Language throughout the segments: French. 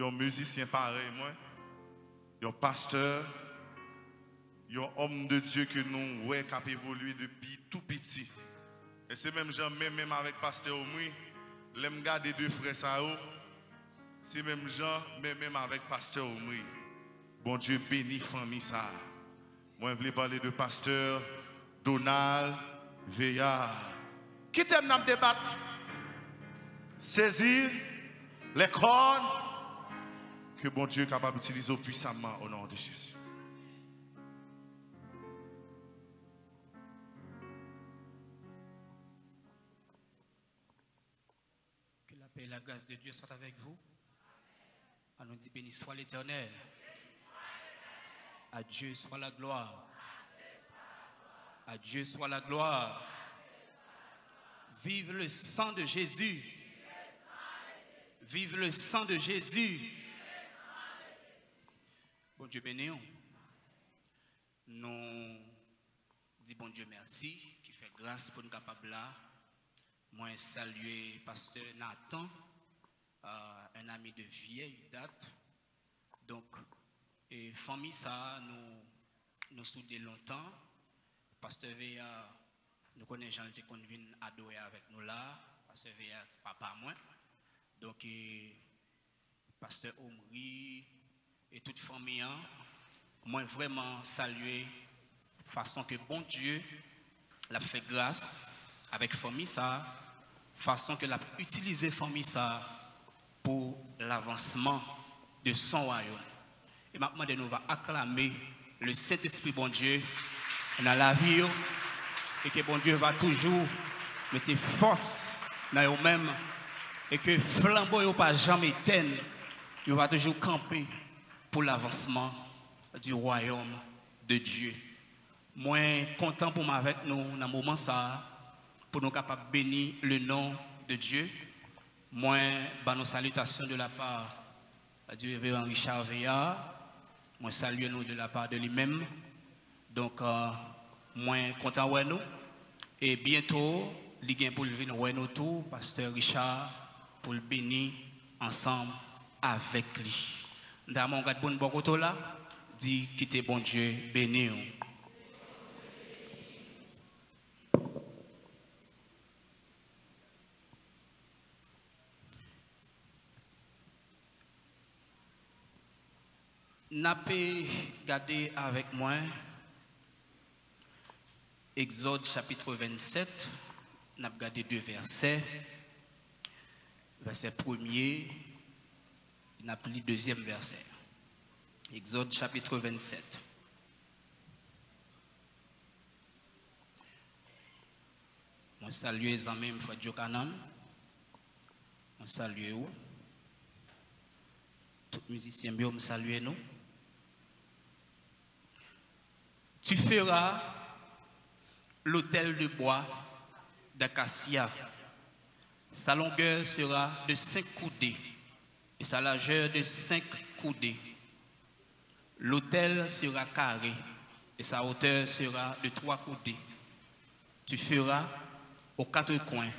un musicien pareil, moi, un pasteur, un homme de Dieu que nous voyons qui a évolué depuis tout petit. Et c'est même gens, même avec pasteur Omri, l'aime garder deux frères ça, c'est même gens, même avec pasteur Omri. Bon Dieu bénit famille ça. Moi, je voulais parler de pasteur Donald Veillard. Qui t'aime dans le débat? Saisir les cornes que bon Dieu est capable d'utiliser puissamment au nom de Jésus. Que la paix et la grâce de Dieu soient avec vous. On nous dit béni soit l'Éternel. À Dieu soit la gloire. À Dieu soit la gloire. Vive le sang de Jésus. Vive le sang de Jésus. Bon Dieu béni. Nous disons bon Dieu merci qui fait grâce pour nous capables là. Moi saluer pasteur Nathan, un ami de vieille date. Donc et famille ça nous soudons longtemps. Pasteur Veya nous connaissons gens qui viennent adorer avec nous là. Pasteur Veya papa moi. Donc pasteur Omri et toute famille moi vraiment saluer façon que bon Dieu l'a fait grâce avec famille ça, façon que l'a utilisé famille ça pour l'avancement de son royaume. Et maintenant, nous va acclamer le Saint-Esprit, bon Dieu, dans la vie, et que bon Dieu va toujours mettre force dans eux-mêmes, et que flambeau ne pas jamais éteindre, il va toujours camper pour l'avancement du royaume de Dieu. Moi, content pour moi avec nous dans ce moment ça, pour nous capables de bénir le nom de Dieu. Moi, nos salutations de la part du révérend Richard Veillard. Moi, salue nous de la part de lui-même. Donc, moi, content de nous. Et bientôt, il vient pour venir nous tout, pasteur Richard, pour le bénir ensemble avec lui. Dans mon gars de bon bokoto là, dit quittez bon Dieu, béni. N'a pas regardé avec moi Exode chapitre 27, n'a pas regardé deux versets. Verset premier, n'a pas lu deuxième verset. Exode chapitre 27. On salue les amis, Frère Jokanan. On salue vous. Tout musicien, on salue nous. Tu feras l'autel de bois d'acacia. Sa longueur sera de 5 coudées et sa largeur de 5 coudées. L'autel sera carré et sa hauteur sera de 3 coudées. Tu feras aux 4 coins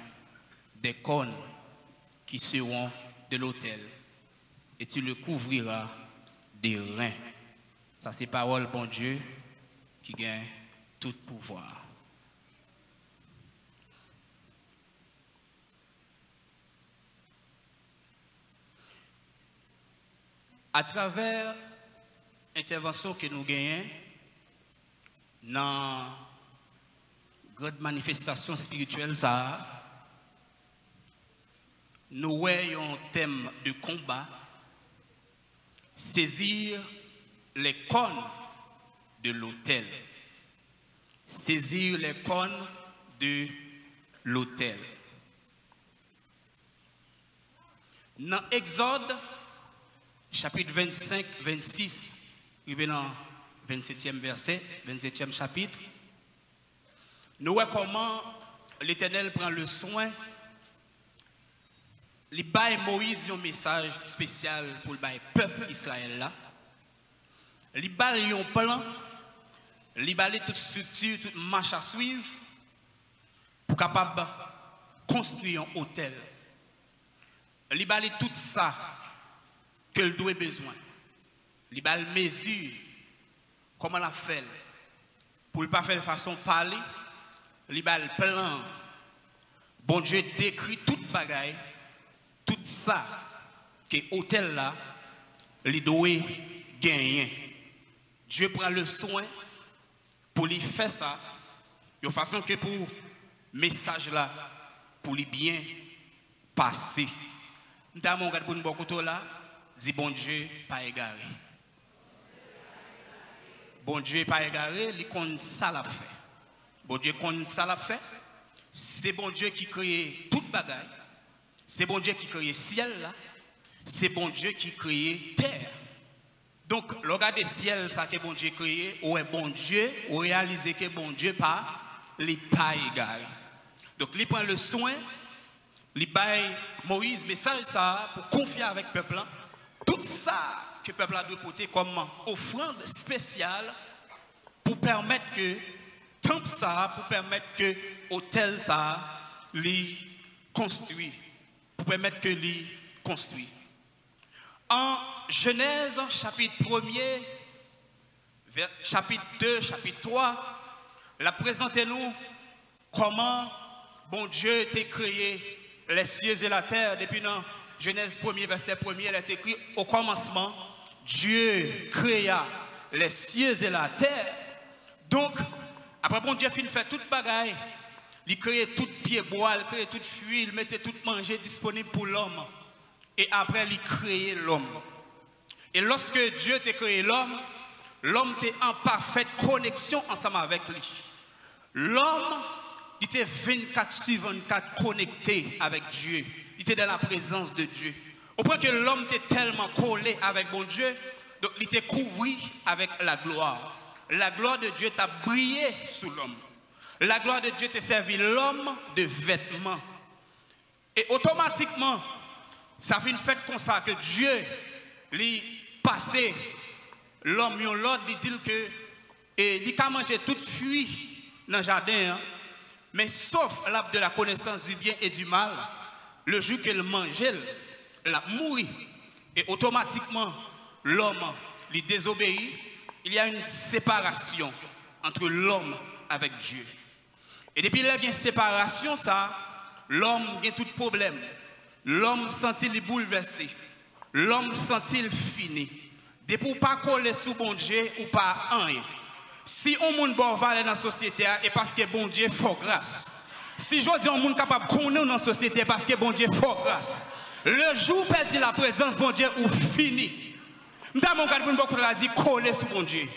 des cônes qui seront de l'autel et tu le couvriras des reins. Ça c'est parole bon Dieu qui gagne tout pouvoir. À travers l'intervention que nous gagnons dans la grande manifestation spirituelle, nous voyons un thème de combat, saisir les cônes de l'autel. Saisir les cônes de l'autel. Dans Exode, chapitre 25, 26, dans 27e verset, 27e chapitre, nous voyons comment l'Éternel prend le soin. Il baille Moïse un message spécial pour le peuple Israël là. Il baille un plan, il baille toute structure, toute marche à suivre pour capable construire un hôtel. Il baille tout ça que que le doit besoin. Il a mesure comment la fait pour ne pas faire de façon parler. Il a le plan. Bon Dieu décrit toute bagaille, tout ça que l'hôtel là, il doit gagner. Dieu prend le soin pour lui faire ça, de façon que pour message là, pour lui bien passer. Nous avons regardé pour nous beaucoup là, dit bon Dieu pas égaré. Bon Dieu pas égaré, il connaît ça l'a fait. Bon Dieu connaît ça l'a fait. C'est bon Dieu qui crée toute bagaille. C'est bon Dieu qui crée ciel là. C'est bon Dieu qui crée terre. Donc, regardez ciel ça que bon Dieu créé, ou est bon Dieu, ou réaliser que bon Dieu pas égal. Donc, il prend le soin, il baille Moïse message ça pour confier avec le peuple. Tout ça que le peuple a de côté comme offrande spéciale pour permettre que temple ça, pour permettre que hôtel ça, li construit, pour permettre que li construit. En Genèse, chapitre 1er, chapitre 2, chapitre 3, la présentez-nous comment bon Dieu t'a créé les cieux et la terre. Depuis dans Genèse 1er, verset 1er, elle est écrit au commencement, Dieu créa les cieux et la terre. Donc, après bon Dieu fin fait toute bagaille, il créait tout pied bois, il créait toute fuite, il mettait tout manger disponible pour l'homme. Et après, il créait l'homme. Et lorsque Dieu t'a créé l'homme, l'homme était en parfaite connexion ensemble avec lui. L'homme, il était 24/24 connecté avec Dieu. Il était dans la présence de Dieu. Au point que l'homme était tellement collé avec bon Dieu, donc il était couvert avec la gloire. La gloire de Dieu t'a brillé sous l'homme. La gloire de Dieu t'a servi l'homme de vêtements. Et automatiquement, ça fait une fête comme ça que Dieu lui passé l'homme l'autre lui dit que il a mangé toute fuite dans le jardin, hein, mais sauf l'arbre de la connaissance du bien et du mal, le jour qu'il mangeait, il a mouru. Et automatiquement, l'homme lui désobéit. Il y a une séparation entre l'homme avec Dieu. Et depuis qu'il y a une séparation, ça, l'homme a tout problème. L'homme sent-il bouleversé. L'homme sent-il fini. Depuis pas coller sous bon Dieu ou pas rien. Si on monde bon valeur dans la société, et parce que bon Dieu faut grâce. Si je dis on monde capable de connaître dans la société parce que bon Dieu faut grâce. Le jour où perdit la présence bon Dieu ou fini. Nous avons beaucoup de la dit coller sous bon Dieu.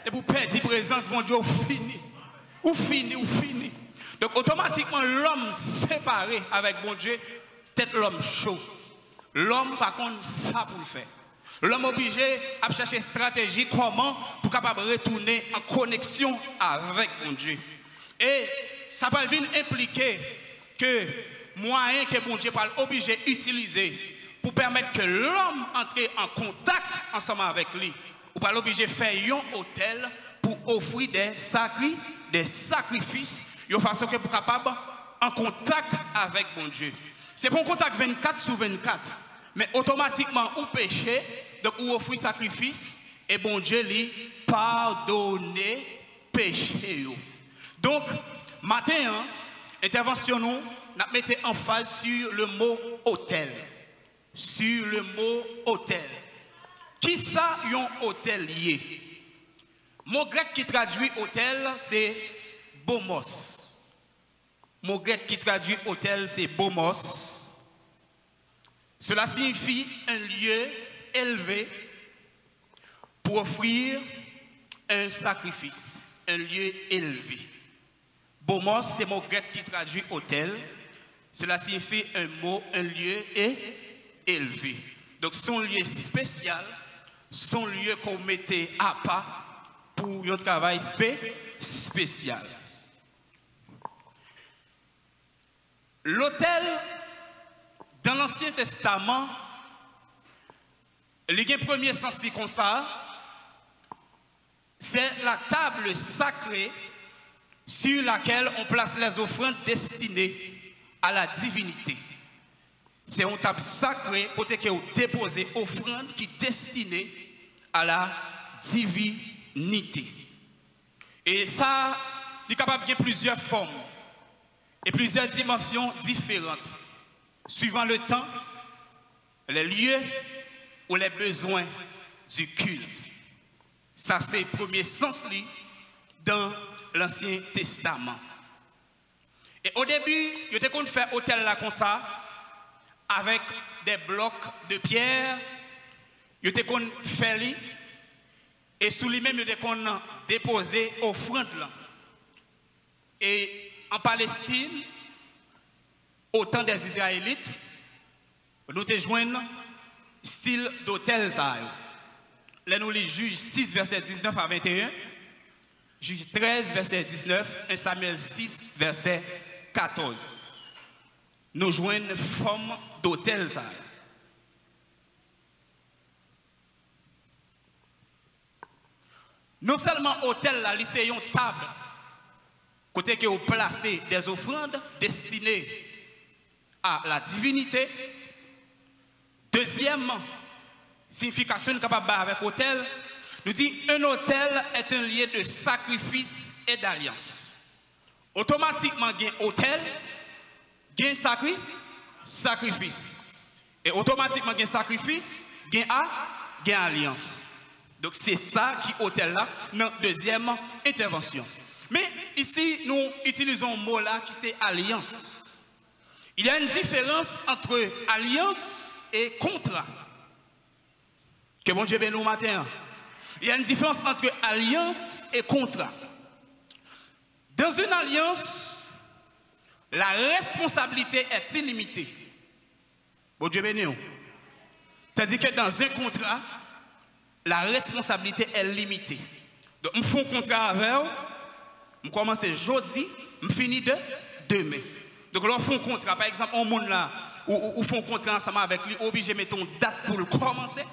Et pour perdre la présence bon Dieu ou fini. Ou fini, ou fini. Donc automatiquement l'homme séparé avec bon Dieu, peut-être l'homme chaud. L'homme par contre ça pour le faire. L'homme obligé à chercher stratégie comment pour capable retourner en connexion avec mon Dieu. Et ça va venir impliquer que moyen que mon Dieu parle obligé d'utiliser pour permettre que l'homme entre en contact ensemble avec lui. Ou pas l'obligé de faire un hôtel pour offrir des sacrifices de façon que pour capable en contact avec mon Dieu. C'est pour un contact 24/24. Mais automatiquement, ou péché, donc ou offrir sacrifice, et bon Dieu lui pardonner péché. Donc, matin, hein, intervention nous, nous mettons emphase sur le mot hôtel. Sur le mot hôtel. Qui ça un hôtel lié? Mot grec qui traduit hôtel, c'est bomos. Mot grec qui traduit hôtel, c'est bomos. Cela signifie un lieu élevé pour offrir un sacrifice. Un lieu élevé. Bomos, c'est le mot grec qui traduit hôtel. Cela signifie un lieu élevé. Donc, son lieu spécial, son lieu qu'on mettait à part pour un travail spécial. L'hôtel, dans l'Ancien Testament, le premier sens dit comme ça, c'est la table sacrée sur laquelle on place les offrandes destinées à la divinité. c'est une table sacrée pour déposer offrande qui est destinée à la divinité. Et ça, il est capable de plusieurs formes et plusieurs dimensions différentes, suivant le temps, les lieux ou les besoins du culte. Ça, c'est le premier sens dans l'Ancien Testament. Et au début, il était qu'on fait hôtel là comme ça, avec des blocs de pierre. Il était qu'on fait lui, et sous lui-même, il était qu'on déposé offrande là. Et en Palestine, au temps des Israélites, nous te joignons style d'hôtel ça. Là nous les Juges 6 verset 19 à 21, Juges 13 verset 19, 1 Samuel 6 verset 14. Nous joignons forme d'hôtel ça. Non seulement hôtel là, c'est une table côté que vous placez des offrandes destinées à la divinité. Deuxième signification capable avec hôtel, nous dit un hôtel est un lieu de sacrifice et d'alliance. Automatiquement, un hôtel, un sacrifice. Et automatiquement, un sacrifice, un alliance. Donc c'est ça qui est hôtel là, dans deuxième intervention. Mais ici, nous utilisons un mot là qui c'est alliance. Il y a une différence entre alliance et contrat. Que bon Dieu bénisse nous matin. Il y a une différence entre alliance et contrat. Dans une alliance, la responsabilité est illimitée. Bon Dieu bénisse nous. C'est-à-dire que dans un contrat, la responsabilité est limitée. Donc, je fais un contrat avec vous, je commence jeudi, je finis demain. Donc, là, on fait un contrat. Par exemple, on monde là, ou fait un contrat ensemble avec lui, obligé de mettre une date pour le commencer,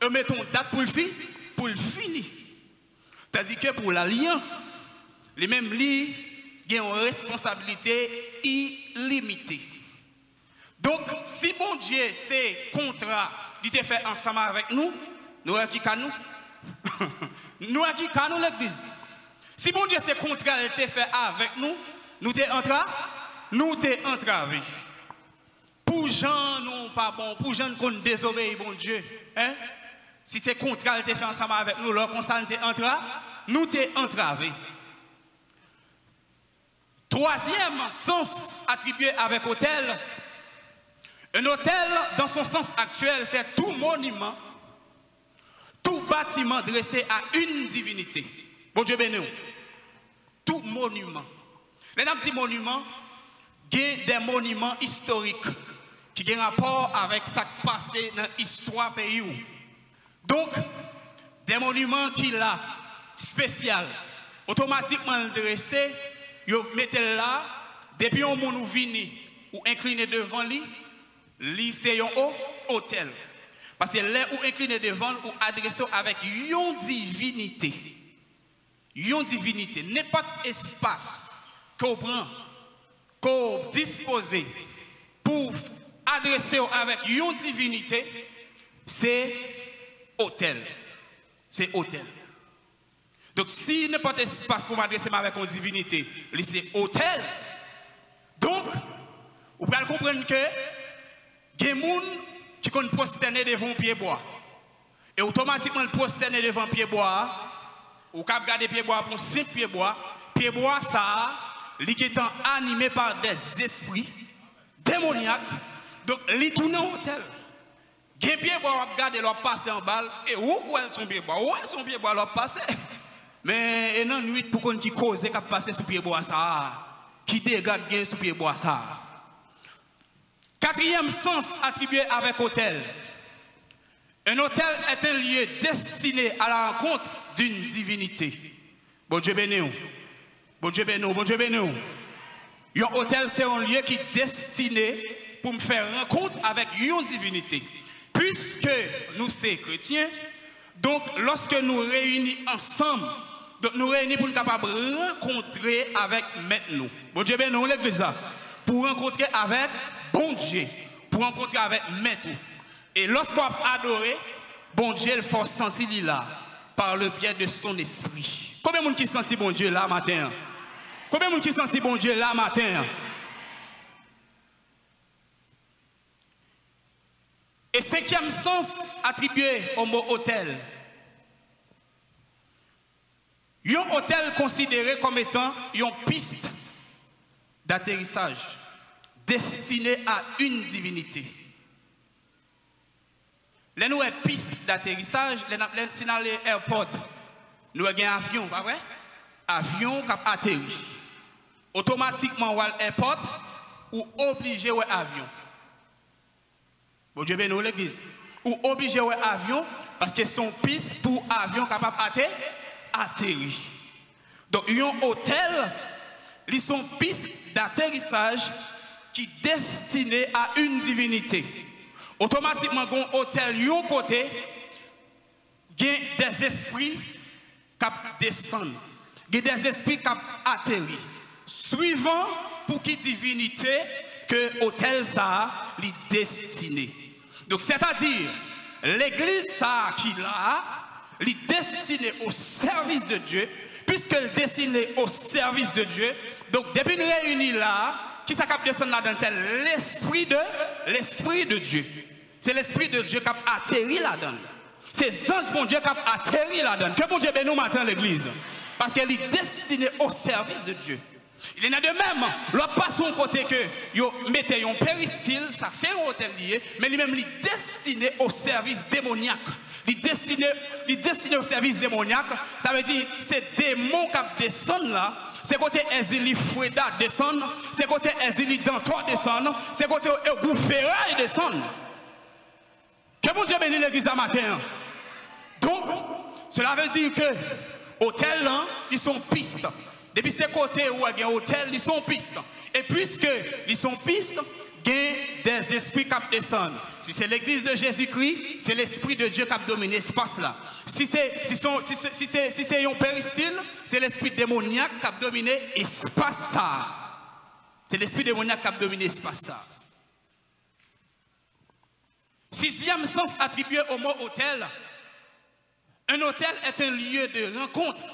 et mettre une date pour le finir. C'est-à-dire que pour l'alliance, les mêmes lits, il y a une responsabilité illimitée. Donc, si bon Dieu, c'est contrat, il te fait ensemble avec nous, nous qui nous nous qui nous l'église. Si bon Dieu c'est contrat, il te fait avec nous, nous te entravé. Pour gens non pas bon, pour gens qu'on désobéit bon Dieu, hein? Si c'est contrat, il te fait ensemble avec nous, alors qu'on s'en nous te entravé. Troisième sens attribué avec hôtel. Un hôtel, dans son sens actuel, c'est tout monument, tout bâtiment dressé à une divinité. Bon Dieu béni. Tout monument. Les petits monuments, il y a des monuments historiques qui ont un rapport avec ce qui s'est passé dans l'histoire du pays. Donc, des monuments qui sont spéciaux, automatiquement dressés, vous mettez là, depuis un monde vini ou incliné devant lui, c'est un hôtel. Parce que là où incliné devant ou adressé avec une divinité. Une divinité. N'importe espace qu'on prend, qu'on dispose pour adresser avec une divinité, c'est hôtel. C'est hôtel. Donc si n'importe espace pour m'adresser avec une divinité, c'est hôtel. Donc, vous pouvez comprendre que il y a des gens qui sont prosternés devant pied bois. Et automatiquement, le prosterné devant pied bois, ou quand vous regardez pied bois pour 5 pieds bois, ça, il est animé par des esprits démoniaques. Donc, il tourne au hôtel. Il y a des pieds bois, vous regardez, leur passer en balle, et où est son pied bois? Où est son pied bois, leur passer? Mais, non, nuit, pour qu'on qui cause, qui passe sur pied bois, ça, qui dégage sur pied bois, ça. Quatrième sens attribué avec hôtel. Un hôtel est un lieu destiné à la rencontre d'une divinité. Bon Dieu béni. Bon Dieu béni. Bon Dieu béni. Un hôtel, c'est un lieu qui est destiné pour me faire rencontre avec une divinité. Puisque nous sommes chrétiens, donc lorsque nous réunissons ensemble, donc nous réunissons pour nous capables de rencontrer avec maintenant. Bon Dieu béni, l'église, pour rencontrer avec bon Dieu. pour rencontrer avec maître. Et lorsqu'on a adoré, bon Dieu le fait sentir là par le biais de son esprit. Combien de monde qui sentit bon Dieu là matin? Combien de monde qui sentit bon Dieu là matin? Et cinquième sens attribué au mot hôtel. Un hôtel considéré comme étant une piste d'atterrissage destinée à une divinité. Là, nous avons une piste d'atterrissage, c'est dans les airports. Nous avons un avion, pas vrai? Avion qui atterrit. Automatiquement, on a l'airport ou obligé à avion. Bon Dieu bénisse l'église. Ou obligé à avion parce que son piste pour avion capable d'atterrir. Donc, un hôtel, ils sont pistes d'atterrissage qui est destiné à une divinité. Automatiquement, un hôtel, un côté, il y a des esprits qui descendent. Il y a des esprits qui atterrissent. Suivant pour qui divinité que l'hôtel ça est destiné. Donc, c'est-à-dire, l'église ça qui là, est destinée au service de Dieu, puisqu'elle est destinée au service de Dieu. Donc, depuis nous réunis là, qui ça qui descend là-dedans? L'esprit de Dieu. C'est l'esprit de Dieu qui a atterri là-dedans. C'est l'ange bon Dieu qui a atterri là-dedans. Que bon Dieu bénisse nous matin l'église. Parce qu'elle est destinée au service de Dieu. Il y en a de même, l'autre pas son côté que vous mettez un péristyle, ça c'est un hôtel lié, mais lui-même il est destiné au service démoniaque. Il est destiné au service démoniaque, ça veut dire c'est démons qui descendent là, c'est côté Ezili Foueda descendent, c'est côté Ezili Dantois descendent, c'est côté Egoufera descendent. Que bon Dieu bénisse l'église à matin. Donc, cela veut dire que hôtel là, ils sont pistes. Depuis ces côtés où il y a un hôtel, ils sont pistes. Et puisque ils sont pistes, il y a des esprits qui descendent. Si c'est l'église de Jésus-Christ, c'est l'esprit de Dieu qui a dominé l'espace là. Si c'est un péristyle, c'est l'esprit démoniaque qui a dominé l'espace ça. C'est l'esprit démoniaque qui a dominé l'espace ça. Sixième sens attribué au mot hôtel. Un hôtel est un lieu de rencontre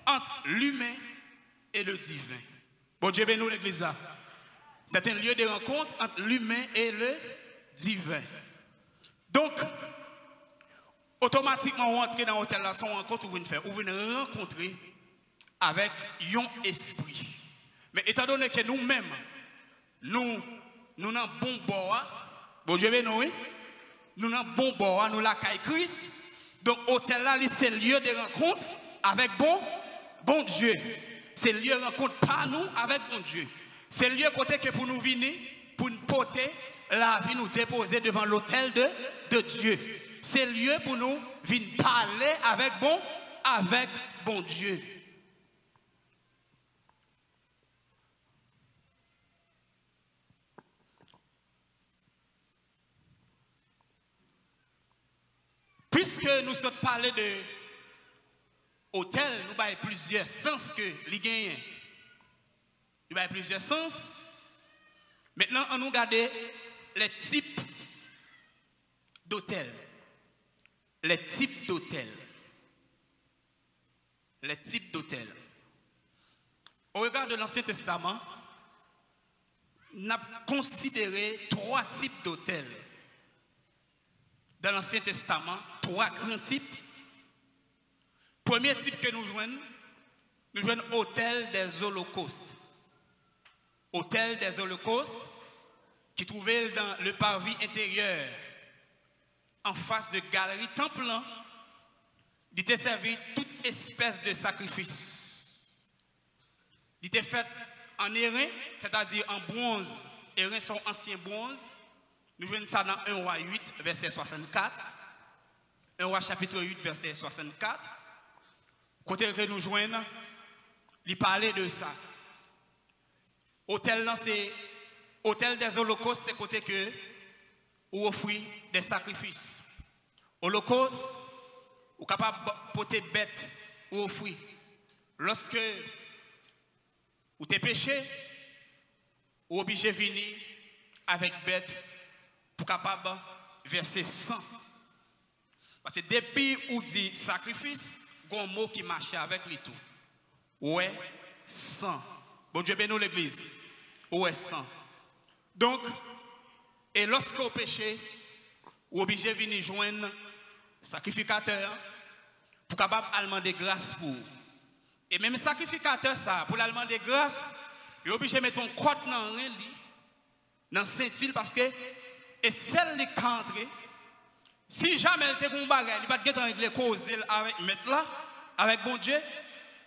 entre l'humain et le divin. Bon Dieu bénisse l'église là. C'est un lieu de rencontre entre l'humain et le divin. Donc, automatiquement, on entre dans l'hôtel là, son rencontre, vous venez rencontrer avec un esprit. Mais étant donné que nous-mêmes, nous n'avons bon bois, bon Dieu bénisse, oui? Nous n'avons bon bois, nous la caille Christ. Donc, l'hôtel là, c'est le lieu de rencontre avec bon Dieu. C'est le lieu de rencontre par nous avec bon Dieu. C'est le lieu côté que pour nous venir, pour nous porter la vie, nous déposer devant l'autel de Dieu. C'est le lieu pour nous venir parler avec bon Dieu. Puisque nous sommes parlé de hôtel, nous avons plusieurs sens que les gagnent. Nous avons plusieurs sens. Maintenant, on nous regarde les types d'hôtels. Les types d'hôtels. Les types d'hôtels. Au regard de l'Ancien Testament, on a considéré 3 types d'hôtels. Dans l'Ancien Testament, 3 grands types. Premier type que nous jouons hôtel des holocaustes. Hôtel des holocaustes qui trouvait dans le parvis intérieur en face de galerie temple. Il était servi toute espèce de sacrifice. Il était fait en airain, c'est-à-dire en bronze. Airain sont anciens bronze. Nous jouons ça dans 1 Roi 8, verset 64. 1 Roi chapitre 8, verset 64. Côté que nous joignons, il parlait de ça. Hôtel c'est hôtel des holocaustes, c'est côté que vous offrez des sacrifices. Holocauste, vous êtes capable de porter bête ou offrir. Lorsque vous êtes péché, vous êtes obligé de venir avec bête pour capable verser 100. Parce que depuis où dit sacrifice, il y a un mot qui marche avec lui tout. Ouais, 100. Bon Dieu bénisse l'église. Ouais, 100. Donc, et lorsque vous péchez, vous êtes obligé de venir joindre sacrificateur pour capable demander grâce pour. Et même sacrificateur ça, pour demander grâce, il est obligé de mettre un crotte dans le Saint-Île parce que et celle qui entre, si jamais elle était un bagage, il va pas régler cause avec mettre là, avec bon Dieu,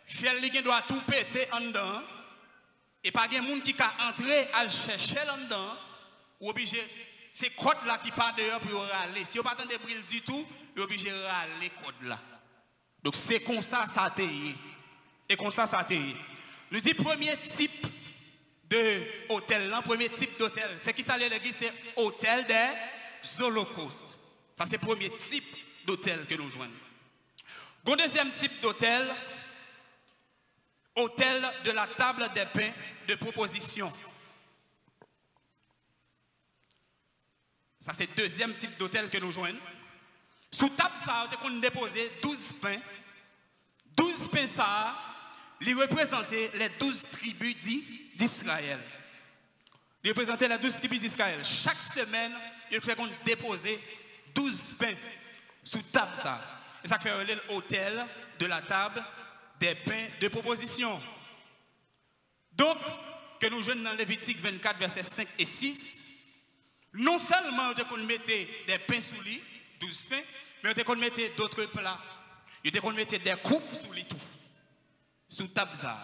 fiel qui doit tout péter en dedans. Et pas de monde qui a entré à chercher en dedans, ou obligé, c'est crotte là qui part dehors pour râler. Si vous pas de brille du tout, vous obligé de râler crotte là. Donc c'est comme ça ça t'est. Et comme ça ça t'est. Nous dit premier type de hôtel, premier type d'hôtel, c'est qui ça l'église, c'est hôtel des holocaustes. Ça c'est le premier type d'hôtel que nous joignons. Le deuxième type d'hôtel, hôtel de la table des pains de proposition. Ça c'est le deuxième type d'hôtel que nous joignons. Sous table ça, on a déposé 12 pains. 12 pains ça, ils représentaient les 12 tribus d'Israël. Ils représentaient les 12 tribus d'Israël. Chaque semaine, ils ont déposé 12 pains sous table ça. Et ça fait l'hôtel de la table des pains de proposition. Donc, que nous jouons dans Lévitique 24, versets 5 et 6, non seulement on mettait des pains sous lit, 12 pains, mais on mettait d'autres plats. On mettait des coupes sous lit tout, sous table ça.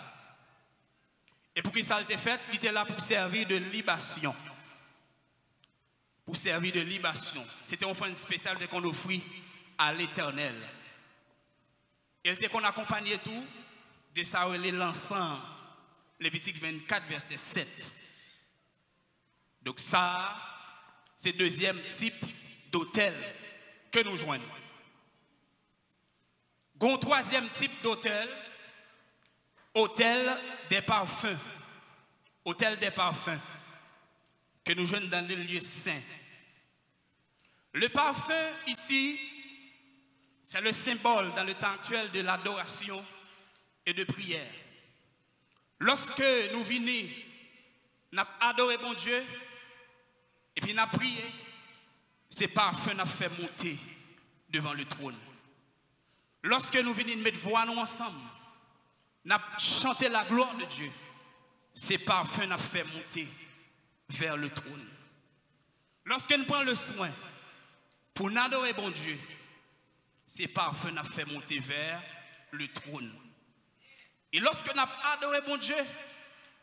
Et pour qui ça a été fait, il était là pour servir de libation. Pour servir de libation. C'était une offrande spéciale qu'on offrit à l'Éternel. Et dès qu'on accompagnait tout, de ça l'ensemble, Lévitique 24, verset 7. Donc ça, c'est le deuxième type d'hôtel que nous joignons. Un troisième type d'hôtel, hôtel des parfums. Hôtel des parfums que nous joignons dans le lieu saint. Le parfum ici, c'est le symbole dans le temps actuel de l'adoration et de prière. Lorsque nous venons, nous adorons bon Dieu, et puis nous prions, ces parfums nous fait monter devant le trône. Lorsque nous venons mettre voix nous ensemble, nous chanter la gloire de Dieu, ces parfums nous fait monter vers le trône. Lorsque nous prenons le soin pour nous adorer bon Dieu, ces parfums nous fait monter vers le trône. Et lorsque nous adorons bon Dieu,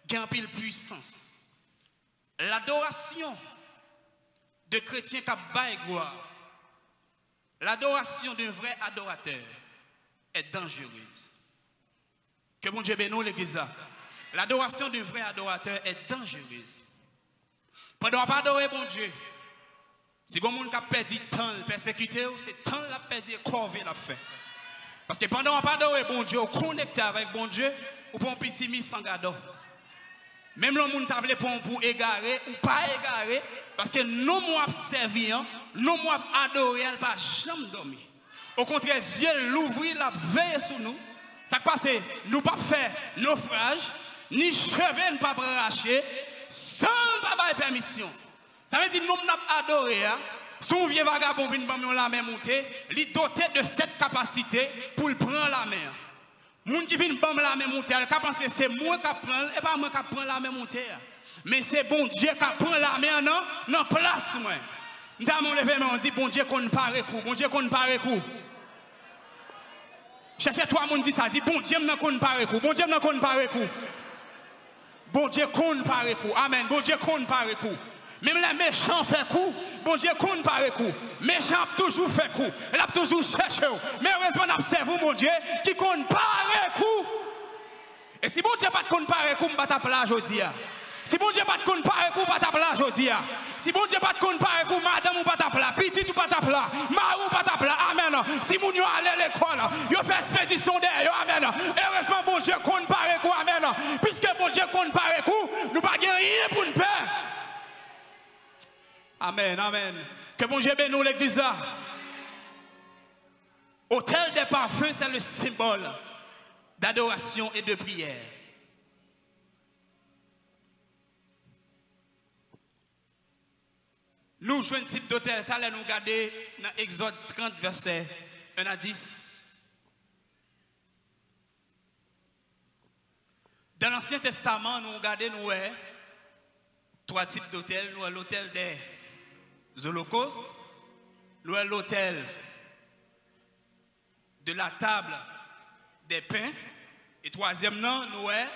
il y a un pile puissance. L'adoration de chrétiens qui baillent gloire, l'adoration d'un vrai adorateur est dangereuse. Que bon Dieu bénisse l'église. L'adoration d'un vrai adorateur est dangereuse. Pendant qu'on adorer bon Dieu, si vous avez perdu temps, persécuté, c'est temps la perdu, corvée la fait. Parce que pendant qu'on adorer bon Dieu, connecté avec bon Dieu, ou pour un pessimiste sans gado. Même le monde t'a pour égarer ou pas égarer, parce que nous moi servir, nous moi adorer, elle pas jamais dormir. Au contraire, Dieu l'ouvrir, la veille sur nous. Ça passe, nous pas faire naufrage, ni cheveux ne pas arracher, sans pas permission. Ça veut dire nous nous adorer. Son vieux vagabond vient prendre la main montée, il est doté de cette capacité pour prendre la main. Moun qui vient prendre la main montée, il pense que c'est moi qui prends, et pas moi qui prends la main montée. Mais c'est bon Dieu qui prend la main non place moi. Dans mon levé, on dit bon Dieu qu'on pare coup, bon Dieu qu'on pare coup. Cherchez toi moun dit ça, dit bon Dieu qu'on pare coup, bon Dieu qu'on pare coup. Bon Dieu qu'on pare coup. Amen. Bon Dieu qu'on pare coup. Même les méchants font coup, bon Dieu qu'on pare coup. Méchants toujours fait coup, elle a toujours cherché. Mais heureusement, on observe mon Dieu qui qu'on pare coup. Et si bon Dieu pas qu'on pare coup, on va t'appeler aujourd'hui. Si bon Dieu pas qu'on pare coup, on va t'appeler aujourd'hui. Si bon Dieu pas qu'on pare coup, madame ou pas t'appeler, petit ou pas t'appeler, marou pas t'appeler. Amen. Si mon Dieu allait à l'école, il fait expédition derrière. Amen. Heureusement, bon Dieu qu'on pare coup. Amen. Puisque bon Dieu qu'on pare coup, nous pas rien pour nous faire. Amen, amen. Que bon Dieu bénisse l'église là. Autel des parfums, c'est le symbole d'adoration et de prière. Nous jouons un type d'autel, ça là nous garder dans Exode 30 verset 1 à 10. Dans l'Ancien Testament, nous regardons trois types d'autels. Nous avons l'autel des holocaustes, nous avons l'autel de la table des pains, et troisième nous avons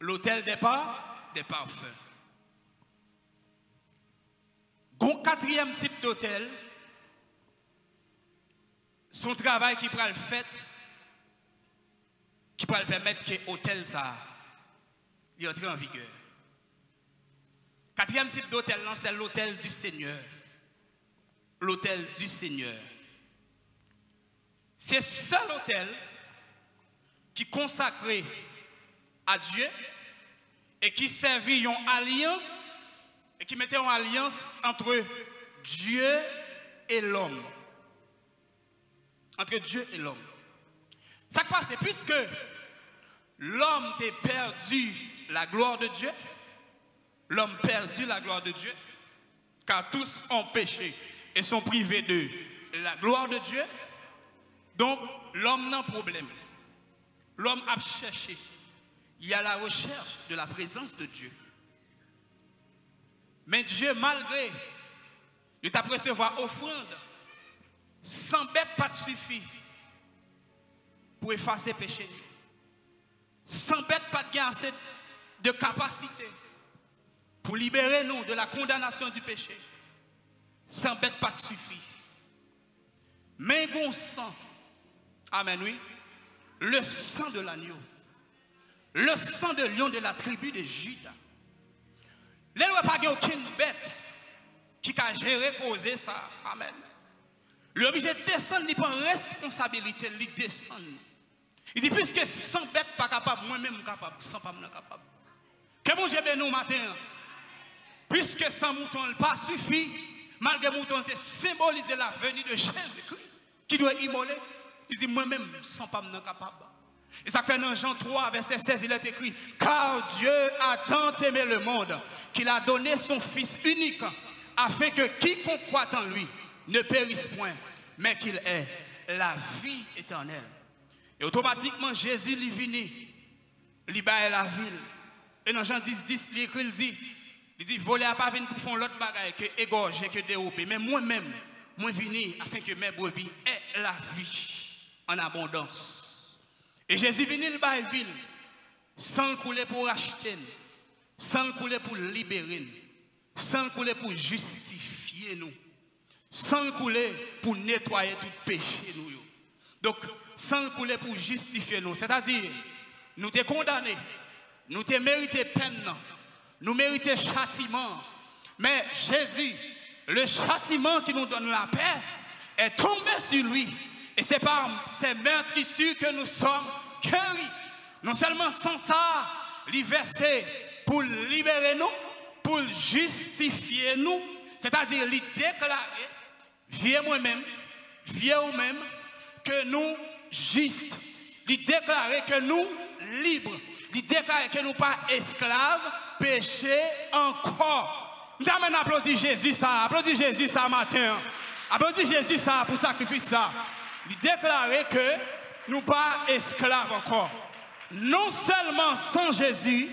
l'autel des parfums. Un quatrième type d'autel, son travail qui pourra le fait, qui pourra le permettre que l'hôtel ça entre en vigueur. Quatrième type d'hôtel, c'est l'hôtel du Seigneur. L'hôtel du Seigneur. C'est seul hôtel qui est consacré à Dieu et qui servit une alliance et qui mettait en alliance entre Dieu et l'homme. Entre Dieu et l'homme. Ça passe, puisque l'homme a perdu la gloire de Dieu, l'homme perdu la gloire de Dieu, car tous ont péché et sont privés de la gloire de Dieu, donc l'homme n'a pas de problème. L'homme a cherché. Il y a la recherche de la présence de Dieu. Mais Dieu, malgré, il t'a recevoir offrande, sans bête pas de suffit pour effacer péché. Sans bête pas de assez de capacité pour libérer nous de la condamnation du péché. Sans bête pas de suffit. Mais bon sang, amen, oui, le sang de l'agneau, le sang de lion de la tribu de Juda. Il n'y a pas aucune bête qui a géré, causé ça. Amen. Le obligé de descendre, il prend responsabilité, il descend. Il dit, puisque sans bête pas capable, moi-même capable, sans pas capable. Que bon Dieu bénisse nous matin. Puisque sans mouton pas suffit, malgré mouton te symboliser la venue de Jésus-Christ, qui doit immoler, il dit, moi-même, sans pas capable. Et ça fait dans Jean 3, verset 16, il est écrit, car Dieu a tant aimé le monde qu'il a donné son Fils unique, afin que quiconque croit en lui ne périsse point, mais qu'il ait la vie éternelle. Et automatiquement, Jésus est venu, il bat la ville. Et dans Jean 10, 10, il dit, voler à pas venir pour faire l'autre bagaille que égorger, que dérober. Mais moi-même, moi venu afin que mes brebis aient la vie en abondance. Et Jésus est venu le bat la ville, sans couler pour acheter, sans couler pour libérer, sans couler pour justifier nous, sans couler pour nettoyer tout péché nous. Donc, sans couler pour justifier nous, c'est-à-dire, nous t'es condamnés, nous t'es mérité peine, nous méritons châtiment, mais Jésus, le châtiment qui nous donne la paix, est tombé sur lui, et c'est par ces meurtrissures que nous sommes guéris. Non seulement sans ça, il versé pour libérer nous, pour justifier nous, c'est-à-dire lui déclarer, viens moi-même, viens vous-même, que nous justes, lui déclarer que nous libres, lui déclarer que nous pas esclaves, péché encore. Nous avons applaudi Jésus ça, applaudi Jésus ça matin, applaudi Jésus ça pour sacrifice ça, lui déclarer que nous pas esclaves encore. Non seulement sans Jésus,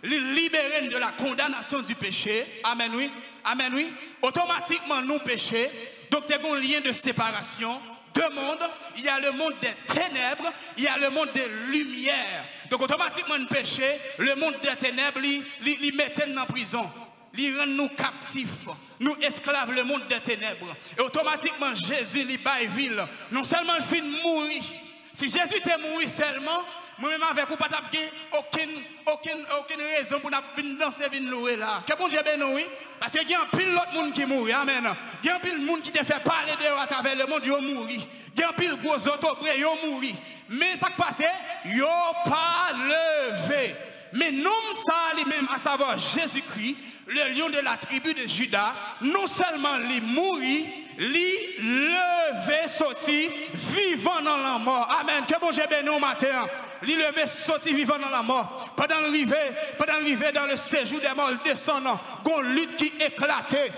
les libérer de la condamnation du péché. Amen, oui. Amen, oui. Automatiquement, nous péchons. Donc, il y a un lien de séparation. Deux mondes. Il y a le monde des ténèbres. Il y a le monde des lumières. Donc, automatiquement, nous péchons. Le monde des ténèbres, il mettait dans la prison. Il rend nous captifs. Nous esclaves, le monde des ténèbres. Et automatiquement, Jésus, il baille ville. Non seulement il fait mourir. Si Jésus était mort seulement, moi-même avec vous, pas aucune raison pour nous danser, venir louer là. Que bon Dieu bénisse, parce qu'il y a un pile l'autre monde qui mourit. Amen. Il y a un pile monde qui te fait parler de à travers le monde, ils mourir. Il y a un pile gros autobré, ils mourir. Mais ça qui passe, ils n'ont pas levé. Mais nous, ça, lui-même, à savoir Jésus-Christ, le lion de la tribu de Juda, non seulement il mourit, il levé sorti vivant dans la mort. Amen. Que bon Dieu bénisse au matin. Il levé sorti vivant dans la mort. Pendant l'arrivée dans le séjour des morts, descendant, une lutte qui éclatait,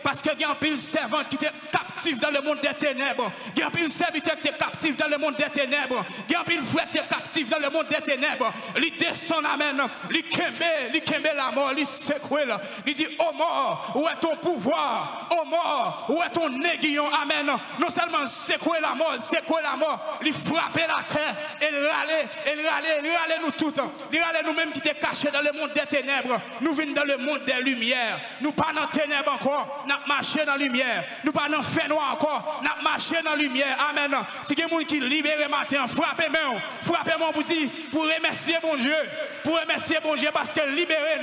parce que il y a un pile servant qui était captif dans le monde des ténèbres. Il y a un pile serviteur qui était captif dans le monde des ténèbres. Il y a un pile frère qui était captif dans le monde des ténèbres. Il descend, amen. Il kembe la mort, il secoue. Il dit, oh mort, où est ton pouvoir? Oh mort, où est ton aiguillon? Amen. Non seulement secouer la mort, il frappait la terre. Il râlait nous tous. Il râlait nous-mêmes qui étaient cachés dans le monde des ténèbres. Nous venons dans le monde des lumières. Nous pas dans les ténèbres encore, nous marchons dans la lumière. Nous pas dans le fait noir encore, nous marchons dans la lumière. Amen. Si quelqu'un qui libère matin, frappez-moi pour remercier mon Dieu. Parce que libérer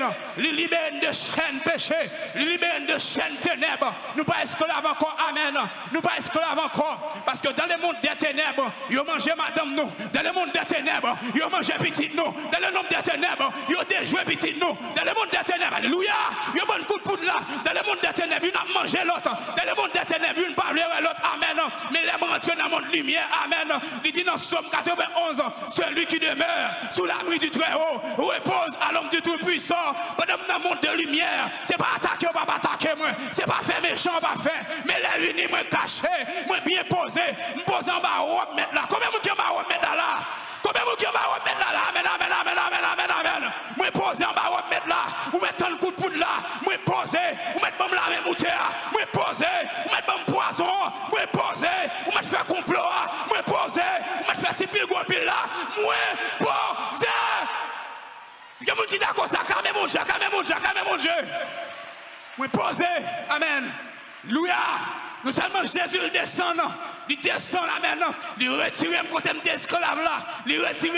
de chaînes péché, libérer de chaînes ténèbres. Nous pas esclaves encore. Amen. Nous pas esclaves encore. Parce que dans le monde des ténèbres, ils ont mangé madame nous. Dans le monde des ténèbres, ils ont mangé petit nous. Dans le monde des ténèbres, ils ont déjoué petit nous. Dans le monde des ténèbres, alléluia. Ils ont bon coup de poudre là. Dans le monde des ténèbres, ils ont mangé l'autre. Dans le monde des ténèbres, ils ont parlé à l'autre. Amen. Mais les rentrent dans le monde lumière. Amen. Il dit dans Somme 91, celui qui demeure sous l'abri du Très-Haut repose à l'homme du Tout-Puissant. Pendant dans le monde de lumière, c'est pas attaquer ou pas attaquer moi. C'est pas faire méchant, pas faire. Mais les lunettes, moi caché, moi bien posé. Me pose en bas, ou mettre là. Combien de gens va mettre là? Combien de gens va mettre là? Amen. Moi poser en bas, ou mettre là. Ou mettre un coup de poudre là. Moi poser, ou mettre bon la même moutarde. Moi poser, ou mettre bon poison. Moi poser, ou mettre faire complot. Moi poser, ou mettre faire type gros pile là. Moi poser. Si quelqu'un qui d'accord ça, calmez mon Dieu. Moi poser. Amen. Louia. Nous seulement Jésus le descend. Il descend là maintenant, il retire le côté d'esclave là, il retire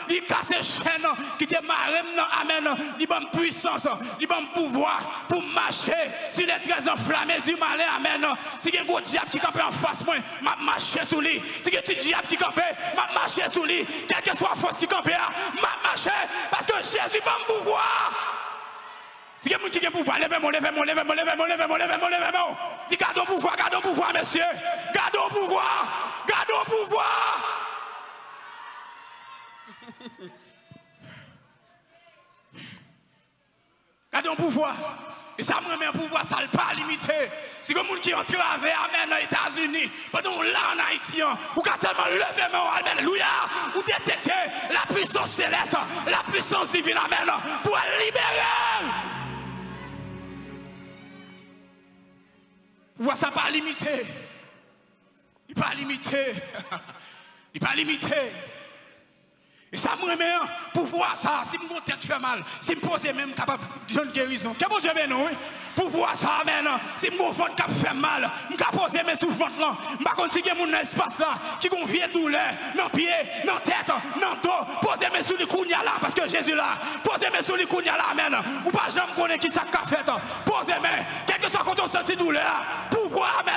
il casse les chaînes qui te marrent, amen, il donne puissance, il donne pouvoir pour marcher sur les traits enflammés du malin, amen. Si il y a un gros diable qui campe en face moi, m'a marcher sous lui. Si il y a un petit diable qui campe, m'a marcher sous lui. Quelle que soit la force qui campe, m'a marcher parce que Jésus donne pouvoir. Si quelqu'un qui a pouvoir, levez-moi. Dis gardons pouvoir, messieurs. Gardons pouvoir. Gardons pouvoir. Et ça me met un pouvoir, ça ne pas limité. Si quelqu'un qui entre avec, amen, aux États-Unis, pendant là en Haïti, ou qu'à seulement lever mon alléluia, ou détecter la puissance céleste, la puissance divine, amen, pour libérer. Pouvoir ça pas limité. Il pas limité. Et ça me remet pour voir ça. Si mon tête fait mal, si me pose même capable de jeune guérison. Que bon Dieu bénisse, oui. Pour voir ça, amen. Si mon ventre cap fait mal, me cap poser mes sous ventre là. M'pas continuer mon espace là qui gon vie douleur dans pied, dans tête, dans dos. Poser mes sous les kounya là parce que Jésus là. Poser mes sous les kounya là, amen. Ou pas jamais connaître qui ça qu'a fait. Poser mes quel que soit quand on senti douleur. Pouvoir, amen.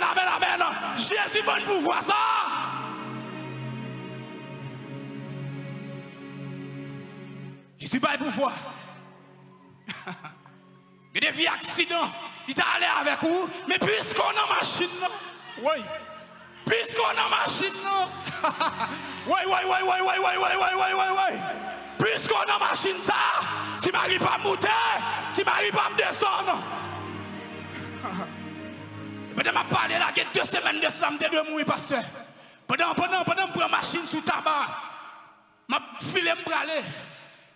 Jésus bon pouvoir ça. Je suis pas pouvoir. Il y a des vies accidents. Il est allé avec vous. Mais puisqu'on a machine, oui. Puisqu'on a machine, oui. Puisqu'on a machine, ça, tu m'arrives pas à monter, tu m'arrives pas à me descendre. Pendant que je parlé là, il y a 2 semaines de ça, je suis mourir, pasteur. Pendant que je prends machine sous tabac, je file me braler.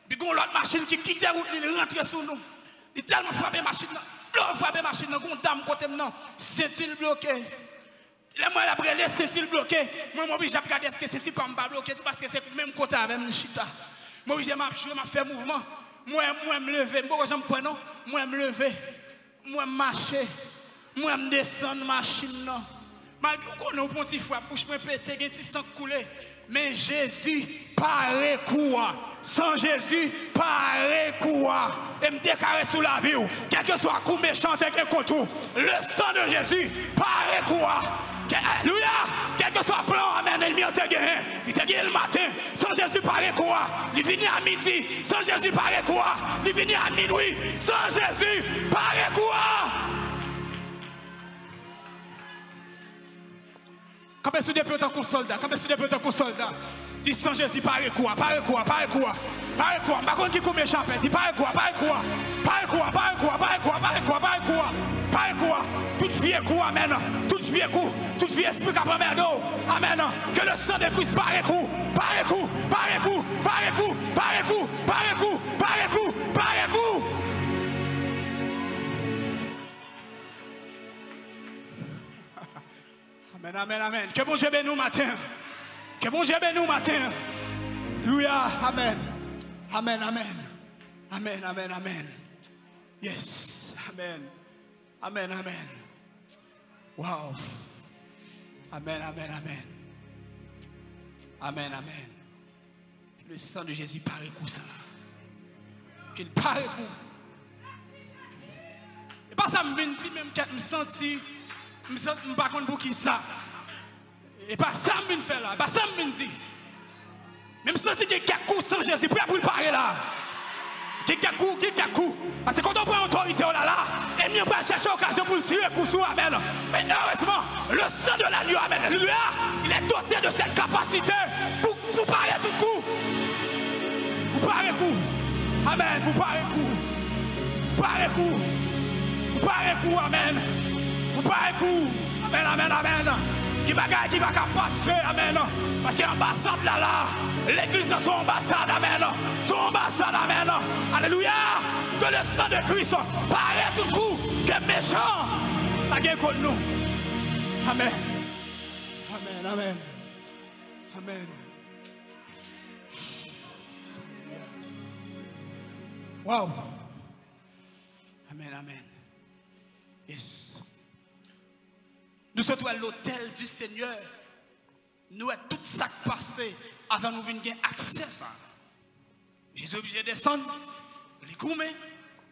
Puis il y a l'autre machine qui quitte la route, il rentre sur nous. Il tellement frappé machine, frappé machine, il y a une dame côté maintenant, c'est-il bloqué? Là, moi, après, les c'est-il bloqué? Moi, je suis obligé de regarder ce que c'est-il pas bloqué, parce que c'est le même côté avec le chita. Moi, je fais mouvement. Moi, je me lever. Je me lever. Moi, je marcher. Moi, je descendre machine. Malgré qu'on a un petit frappe, je me péter, un petit sang coulé. Mais Jésus, paraît quoi? Sans Jésus, paraît quoi? Et me déclarer sous la vie, quel que soit le coup méchant, quel que soit le sang de Jésus, paraît quoi? Alléluia. Quel que soit le plan, amen, l'ennemi a gagné. Il t'a gagné le matin. Sans Jésus, paraît quoi? Il vient à midi. Sans Jésus, paraît quoi? Il vient à minuit. Sans Jésus, paraît quoi? Quand est-ce que tu es un soldat? Quand est-ce que tu es un soldat? Dis sans Jésus, paraît quoi? Paraît quoi? Paraît quoi? Paraît quoi? Par contre, qui combien de champêtre? Dis paraît quoi? Paraît quoi? Paraît quoi? Paraît quoi? Paraît quoi? Paraît quoi? Paraît quoi? Paraît quoi? Toute fille est coup, amen. Toute fille est coup. Toute fille esprit qu'à prendre d'eau. Amen. Que le sang de Christ paraît coup. Paraît coup. Paraît coup. Paraît coup. Paraît coup. Paraît coup. Paraît coup. Paraît coup. Amen, amen, amen. Que bon Dieu bénisse nous matin. Que bon Dieu bénisse nous matin. Alléluia. Amen. Amen, amen. Amen, amen, amen. Yes. Amen. Amen, amen. Wow. Amen, amen, amen. Amen, amen. Le sang de Jésus paraît comme ça. Qu'il paraît comme. Et pas ça me vient dire même que me sentir. Je ne sais pas pour qui ça. Et pas ça me vient faire là. Pas ça me vient dire. Mais je sens que quelques coups sans Jésus, prêt pour le parler là. Quelques coups. Parce que quand on prend l'autorité, oh là là, et mieux pas chercher l'occasion pour le tirer coup sur amen. Mais heureusement, le sang de l'agneau, amen. Alléluia, il est doté de cette capacité pour parler tout coup. Pour parler coup. Amen. Pour parler coup. Pour parler coup. Pour parler coup, amen. Pour parler coup. Amen, amen, amen. Qui va passer, amen. Parce qu'il y a ambassade là. L'église dans son ambassade, amen. Son ambassade, amen. Alléluia. Que le sang de Christ paraît tout coup. Que méchant. La guerre contre nous. Amen. Amen, amen. Amen. Wow. Amen, amen. Yes. Nous sommes à l'hôtel du Seigneur. Nous avons tout ça passé avant nous venir accès à ça. Jésus est obligé de descendre, les goumer,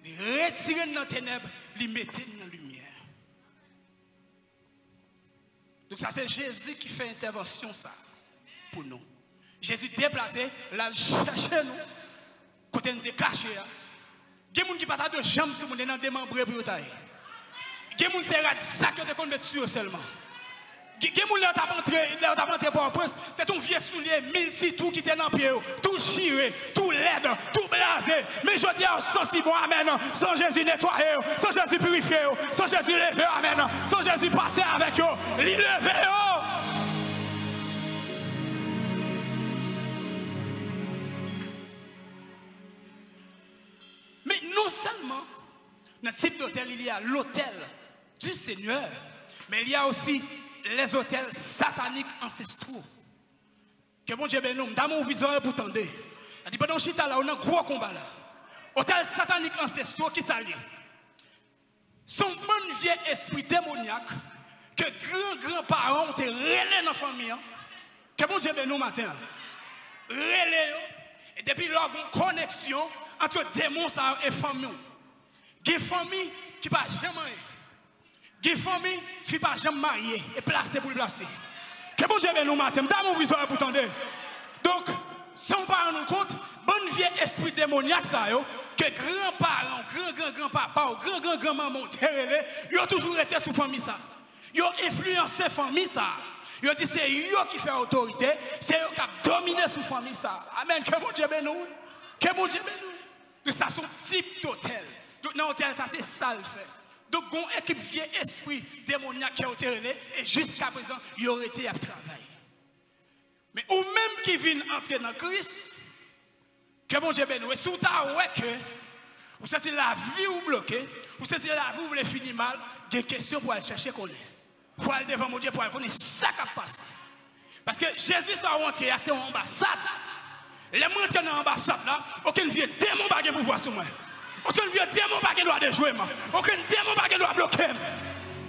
les retirer dans les ténèbres, les mettre dans la lumière. Donc ça c'est Jésus qui fait intervention ça pour nous. Jésus déplacé, là chercher nous, côté nous caché. Il y a des gens qui passent de jambes sur nous dans des membres pour tailler. Il y a des gens qui ça que tu mettre sur seulement. Il y a des gens qui ont entré pour un prince, c'est ton vieux soulier, multi-tout qui était dans le pied, tout chiré, tout laid, tout blasé. Mais je dis à senti bon, amen, sans Jésus nettoyer, sans Jésus purifier, sans Jésus lever, amen, sans Jésus passer avec eux, les lever. Mais non seulement, dans le type d'hôtel, il y a l'hôtel du Seigneur, mais il y a aussi les hôtels sataniques ancestraux. Que bon Dieu bénisse, dans mon viseur pour tendre. Il dit, pendant chita là, on a un gros combat là. Hôtel satanique ancestraux qui s'allie. Son bon vieux esprit démoniaque, que grands-parents ont été relais dans la famille. Que bon Dieu bénisse matin. Relais. Et depuis là, il y a une connexion entre démons et famille. Il y a une famille qui ne va jamais. Il y a une famille qui ne va jamais marier et placer pour le placer. Que bon Dieu nous matin, dans mon visage pour tendre. Donc, si on parle nous compte, bonne vieille esprit démoniaque, ça, que grands-parents, grand-grand-grand-papa, grand-grand-grand-maman, ils ont toujours été sous famille ça. Ils ont influencé la famille ça. Ils ont dit c'est eux qui fait autorité, c'est eux qui ont dominé sous famille ça. Amen. Que bon Dieu nous. Que bon Dieu nous. Ça, c'est un type d'hôtel. Donc, dans l'hôtel, ça, c'est ça le fait. Donc, il y a une équipe vieille esprit démoniaque qui a été relais et jusqu'à présent, ils auraient été à travailler. Mais ou même qui viennent entrer dans Christ, que bon Dieu bénisse. Et si vous avez que vous sentez la vie ou bloquée, vous sentez la vie ou vous voulez finir mal, il y a des questions pour aller chercher qu'on est. Pour aller devant mon Dieu, pour aller connaître ça qui a passé. Parce que Jésus s'est rentré à son ambassade. Les gens qui sont dans l'ambassade là, aucun vieux démon n'a pas pouvoir sur moi. Aucun vieux démon n'a pas droit de jouer. Aucun démon n'a pas droit de bloquer.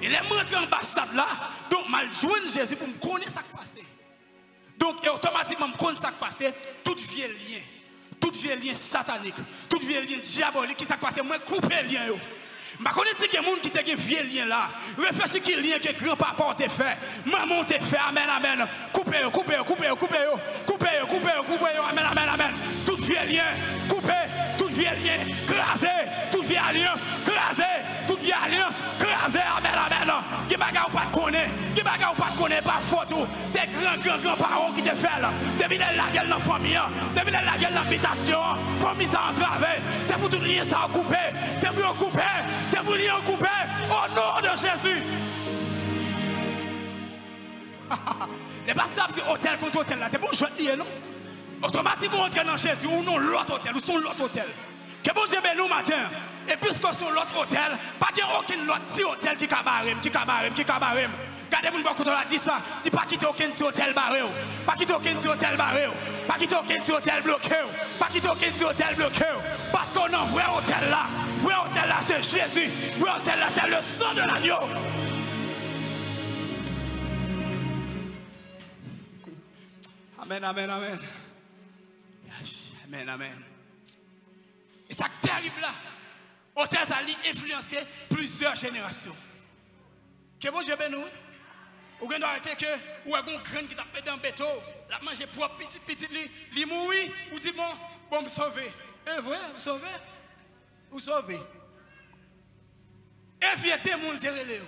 Et les gens qui sont dans l'ambassade là, donc mal jouer Jésus pour me connaître ça qui a passé. Donc, et automatiquement, je connais ça qui passé, tout vieux lien satanique, tout vieux lien diabolique qui s'est passé, moi couper le lien. Je connais si il y a des gens qui ont vieux lien là. Réfléchis qui lien que grand-papa t'a fait. Maman t'a fait. Amen, amen. Coupez, amen, amen, amen. Tout vieux lien, coupez, tout vieux lien, crasé, toute vieille alliance, crasé, toute vieille alliance, crasé, amen, amen. Qui bagarre ou pas de connaître, qui bagarre ou pas de connaître par photo. C'est grand-parents qui te fait là. Depuis la gueule dans la famille, depuis la gueule dans l'habitation, famille ça entravé. C'est pour tout lien ça couper, c'est pour couper, c'est pour lien couper. Au nom de Jésus. Les pasteurs disent hôtel contre hôtel là, c'est pour jouer de non? Automatiquement entrer dans Jésus ou non l'autre hôtel, ou sont l'autre hôtel. Que bon Dieu bénisse nous matin. Et puisque sont l'autre hôtel, pas qu'il y ait aucun autre petit hôtel qui cabarem. Gardez vous quand on a dit ça, dis pas quitter aucun petit hôtel barré, pas quitter aucun petit hôtel barré, pas quitter aucun petit hôtel bloqué, pas quitter aucun petit hôtel bloqué. Parce qu'on a un vrai hôtel là c'est Jésus, vrai hôtel là c'est le sang de l'agneau. Amen, amen, amen. Amen, amen. Et ça terrible là. Hôtel ça a influencé plusieurs générations. Que bon Dieu bénisse. Ou bien arrêter que ou un grain qui t'a fait dans le béton, la manger propre petit li mourir ou dit bon me sauver. Et vrai, vous sauvez. Vous sauvez. Invitez moun terrelé.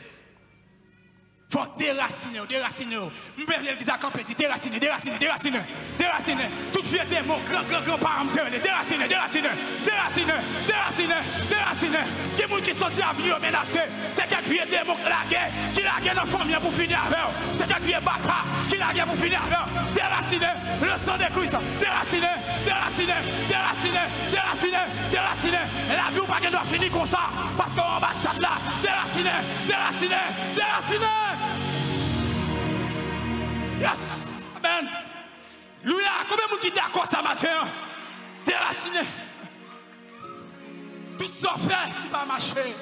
Faut déraciner. Je vais dire à petit, déraciner. Tout vieux démon, grand parent, déraciner. Des gens qui sont à vie menacés, c'est quelques vieux démons qui la guerre dans la famille pour finir avec eux. C'est quelques vieux bâtards qui la guerre pour finir avec eux. Déraciner, le sang de Christ. Déraciner. Et la vie ou pas qu'elle doit finir comme ça, parce qu'on ambassade là, déraciner. Yes, amen. Louia, combien de gens qui d'accord ça matin? Déraciner. Tout ça fait, il va marcher.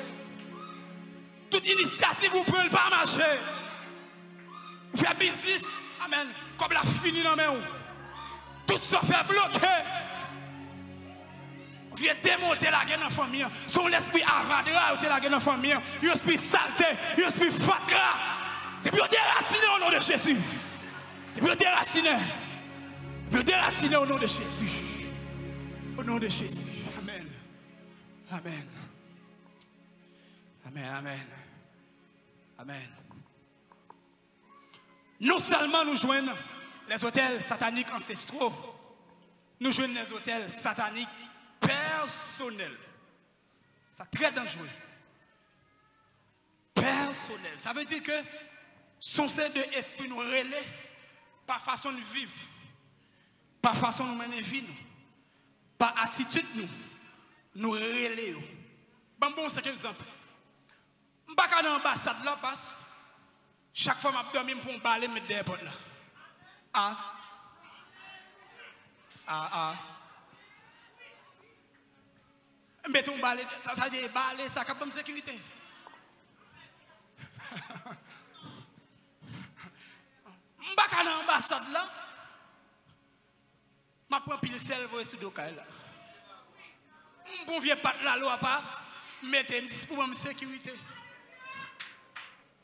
Toute initiative vous prenez, pas marcher. Vous faites business, amen. Comme la fini dans main. Tout ça fait bloquer. Vous faites démonter la guerre dans la famille. Son esprit avadra, vous la guerre dans la famille. Un esprit saleté, un esprit fatra. C'est pour déraciner au nom de Jésus. C'est pour déraciner. Pour déraciner au nom de Jésus. Au nom de Jésus. Amen. Amen. Amen. Amen. Amen. Non seulement nous joignons les hôtels sataniques ancestraux, nous joignons les hôtels sataniques personnels. C'est très dangereux. Personnel. Ça veut dire que son sein de esprit nous relaie par façon de vivre, par façon de mener vie, par attitude nous relaie. Bon, c'est un exemple. Je ne vais pas dans l'ambassade là parce chaque fois que je dormi pour me parler, je me dépose là. Mais on balai, ça dit balai, ça capable de sécurité. Je vais dans l'ambassade là. Je prends pile sel pour essayer de là. Bon vieux pat la loi passe, mettez pour ma sécurité.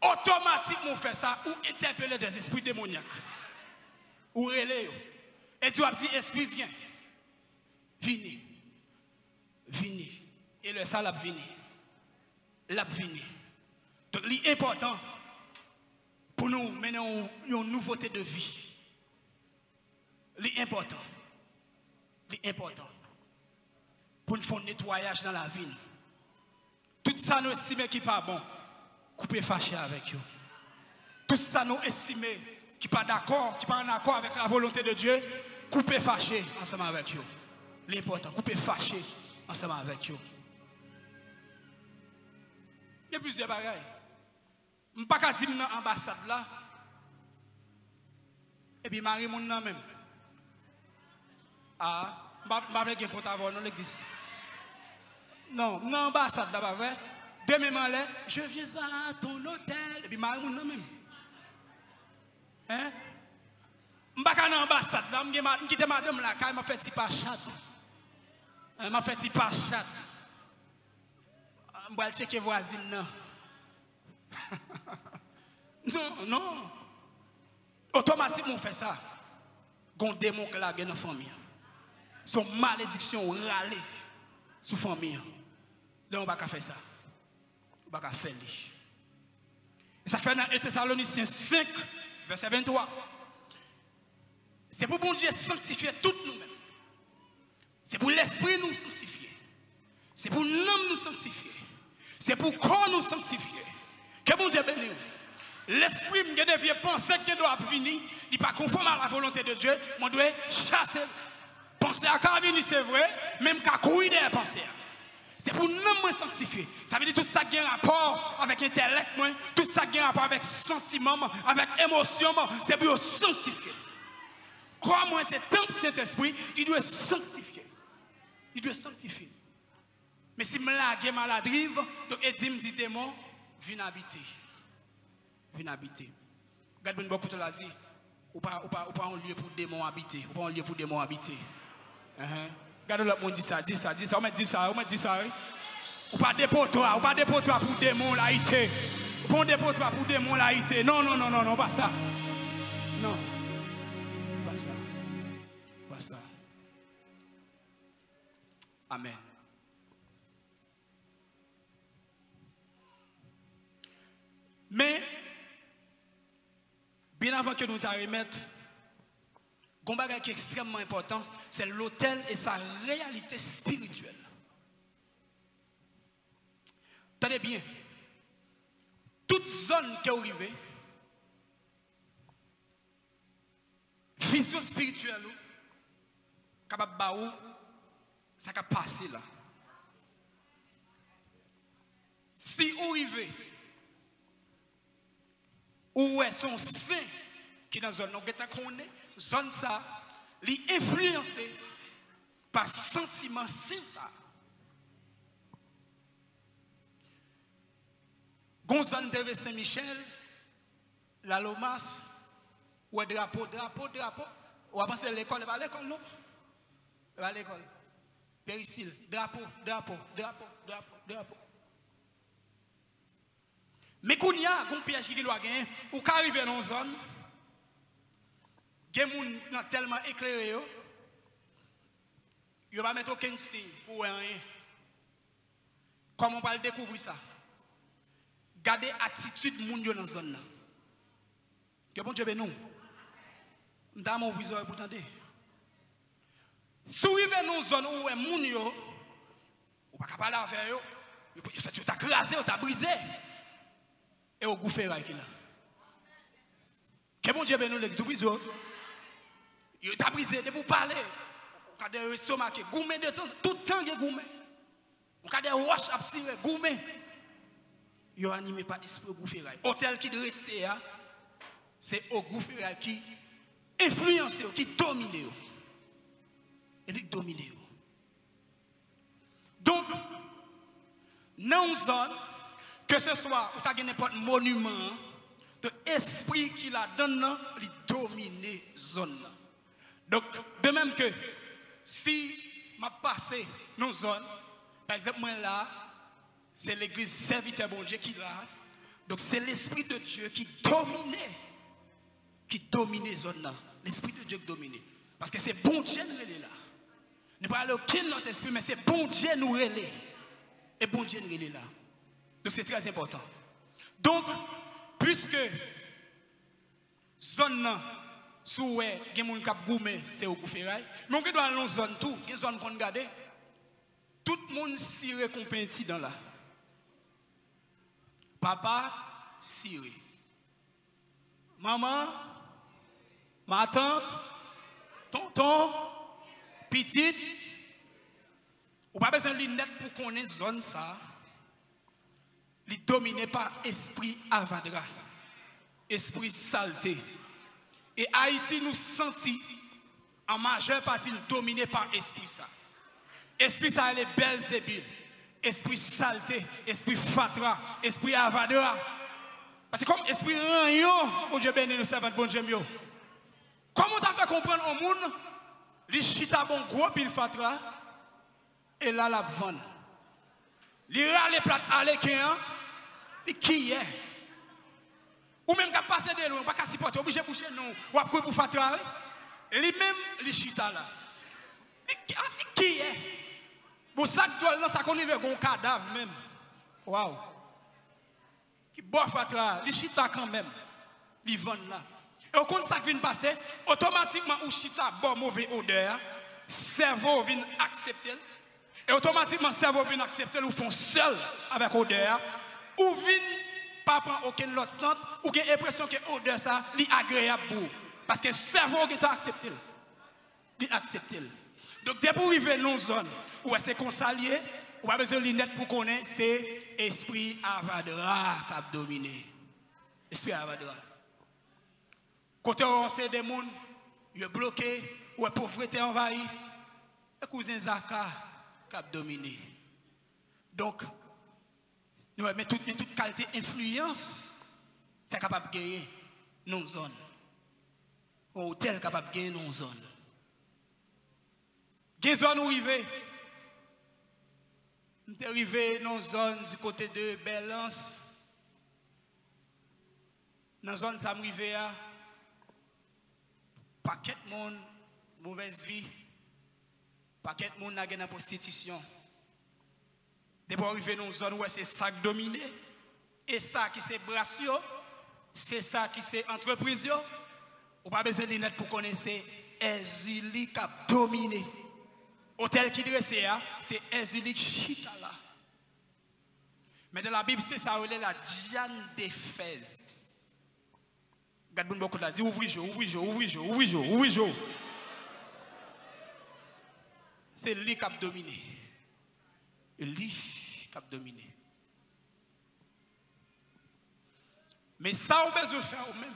Automatiquement fait ça ou interpeller des esprits démoniaques. Ou relais. Et tu as dit esprit viens. Vini. Et le ça l'a vini. Donc l'important pour nous mener une nouveauté de vie. L'important. Pour nous faire un nettoyage dans la vie. Tout ça nous estimons qui n'est pas bon. Coupez fâché avec eux. Tout ça nous estimons qui n'est pas d'accord, qui n'est pas en accord avec la volonté de Dieu. Coupez fâché ensemble avec eux. L'important, coupez fâché ensemble avec eux. Il y a plusieurs bagages. Je ne peux pas dire dans l'ambassade là. Et puis Marie mon nom même. Je ne vais pas faire porte-à-voix dans l'église. Non, dans l'ambassade là, pas vrai. Demain, je viens à ton hôtel. Et puis Marie mon nom même. Hein? Je ne vais pas dans l'ambassade là. Je quitte madame là, car elle m'a fait petit pas chat. On va checker voisine non. Non, non. Automatiquement on fait ça. Gon démon que la dans la famille. Son malédiction râler sous famille. Là on va pas faire ça. On va pas faire les. Et ça fait dans 1 Thessaloniciens 5 verset 23. C'est pour bon Dieu sanctifier toutes nous-mêmes. C'est pour l'esprit nous sanctifier. C'est pour l'âme nous sanctifier. C'est pour le corps nous sanctifier. Que bon Dieu bénisse. L'esprit me devient penser qu'il doit venir, il n'est pas conforme à la volonté de Dieu, on doit chasser. Penser à Carvini, c'est vrai, même qu'à courir des pensées. C'est pour nous sanctifier. Ça veut dire tout ça qui a un rapport avec l'intellect, tout ça qui a un rapport avec sentiment, avec émotion, c'est pour sanctifier. Crois-moi, c'est temple Saint-Esprit qui doit sanctifier. Il doit sanctifier. Mais si je me maladrive, donc Edim me dit démon, viens habiter. Viens habiter. Regarde beaucoup de l'a dit. Ou pas un lieu pour démons habiter. Ou pas un lieu pour démons habiter. Regarde l'autre monde dit ça. On met dit ça. Ou pas dépotoir. Ou pas dépotoir pour démons habiter. Ou pas un dépotoir pour démons habiter. Non, pas ça. Non. Pas ça. Pas ça. Amen. Mais bien avant que nous remettions, un bagage qui est extrêmement important, c'est l'autel et sa réalité spirituelle. Tenez bien, toute zone qui est arrivée, vision spirituelle, capable de ça va passer là. Si vous arrivez, ou est son saint qui est dans la zone ça, il est influencé par sentiment saint ça. Gonzane de Saint-Michel, la Lomas, ou est drapeau. Ou à penser à l'école, elle va à l'école, non? Elle va à l'école. Péricile, drapeau. Mais quand il y a un piège qui doit gagner, ou quand arrive dans une zone, il y a des gens tellement éclairés, il ne va pas mettre aucun signe pour rien. Comment on va découvrir ça? Gardez l'attitude de gens dans la zone. Que bon Dieu bénisse nous. Je vais mon viseur pour entendre. Si vous arrivez dans une zone où les gens ne pas parler avec eux, vous avez crasé, vous avez brisé. Et au gouffre là. Que bon Dieu bénisse nous, l'ex-du il t'a brisé de vous parler. On a des estomacs qui gourmet de temps, tout le temps qui gourmet. On a des roches à tirer, gourmet. Il n'est animé par l'esprit au gouffre. Hôtel qui dresse, c'est au gouffre qui influence, qui domine. Il domine. Donc, dans une zone, que ce soit, où tu as n'importe monument, de esprit qui la donne, il domine la zone. Donc, de même que si je passe dans une zone, par exemple, moi là, c'est l'église serviteur bon Dieu qui est là. Donc, c'est l'esprit de Dieu qui domine la zone là. L'esprit de Dieu qui domine. Parce que c'est bon Dieu nous est là. Ne pas aller aucun autre esprit, mais c'est bon Dieu nous relais. Et bon Dieu nous est là. Donc c'est très important. Donc, puisque zone sous gen moun k'ap goumé, c'est au Goufferail, mais on doit aller dans zone tout, gen zone qu'on garde. Tout le monde sire compenti dans là. Papa sire. Maman, ma tante, tonton, petite, ou pas besoin de lunette pour connaître zone ça. Il est dominé par esprit avadra, esprit saleté. Et Haïti nous sentit en majeure partie dominé par esprit ça. Esprit ça, elle est belle, c'est bien. Esprit saleté, esprit fatra, esprit avadra. Parce que comme esprit rayon, bon Dieu béni nous servons bon Dieu mieux. Comment tu as fait comprendre au monde, les chita bon gros pile fatra, et là la vente. Il râle plat à l'équin, qui est? Ou même qu'à passer de loin, pas qu'à s'y porter, obligé de boucher non, ou à courir pour faire travail. Lui-même, il chita là. Qui est? Pour ça que ça qu'on y veut un cadavre même. Waouh. Qui boit faire travail, il chita quand même. Il vend là. Et au compte ça qui vient passer, automatiquement, ou chita bon mauvais odeur, cerveau vient accepter. Et automatiquement, cerveau vient accepter, ou font seul avec odeur, ou vient pas prendre aucun autre sens, ou qu'il y a l'impression que l'odeur ça, est agréable pour. Parce que le cerveau qui t'a accepté. Il accepte. Donc, dès pour arriver dans une zone où c'est consalié, ou pas besoin de lunettes pour connaître, c'est esprit avadra qui a dominé. Esprit avadra. Quand on sait des gens, ils sont bloqués, ou la pauvreté envahie, le cousin Zaka qui a dominé. Donc, mais toute qualité d'influence, c'est capable de gagner dans une zone. Un hôtel capable de gagner dans une zone. Quelle zone nous arrivons? Nous sommes arrivés dans une zone du côté de Belance. Dans la zone, ça m'arrive à paquet de monde, mauvaise vie, paquet de monde dans la prostitution. Depuis arriver dans une zone où c'est ça qui domine, et ça qui c'est brassio, c'est ça qui c'est entreprise. Ou pas besoin de lunettes pour connaître, c'est Ezuli qui a dominé. Hôtel qui dressé, c'est Ezuli Chitala. Mais dans la Bible, c'est ça, on est la Diane d'Éphèse. Regarde beaucoup là, dit ouvri-jo. C'est lui qui a dominé. Lui qui a dominé. Mais ça, on a besoin de faire au même.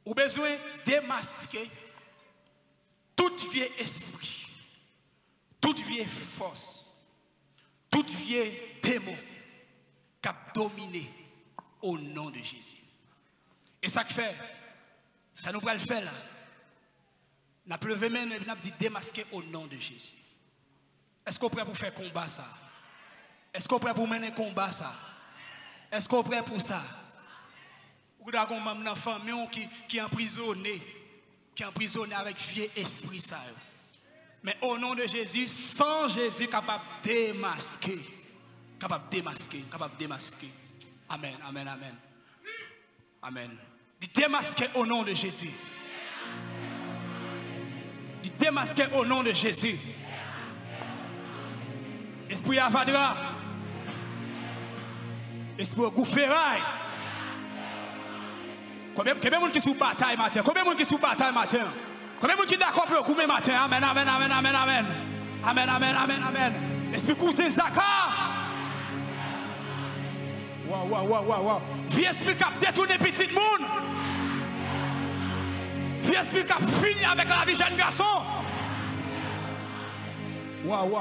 On a besoin de démasquer tout vieux esprit, toute vieille force, tout vieux démon qui a dominé au nom de Jésus. Et ça que fait, ça nous va le faire là. Nous avons levé main et nous avons dit démasquer au nom de Jésus. Est-ce qu'on est prêt pour faire combat ça? Est-ce qu'on est prêt pour mener un combat ça? Est-ce qu'on est prêt pour ça? Vous avez une famille qui est emprisonnée avec vieux esprit ça. Mais au nom de Jésus, sans Jésus, capable de démasquer. Amen. Amen. Démasquer au nom de Jésus. Démasquer au nom de Jésus. Esprit Avadra. Esprit Gouferail. Combien de gens qui sont bataille matin? Combien de gens qui sont bataille matin? Combien de gens qui sont d'accord pour couper matin? Amen. Esprit cousin Zakar. Wow. Vieux esprit qui a détourné petit monde. Vieux esprit qui a fini avec la vie jeune garçon. Wow.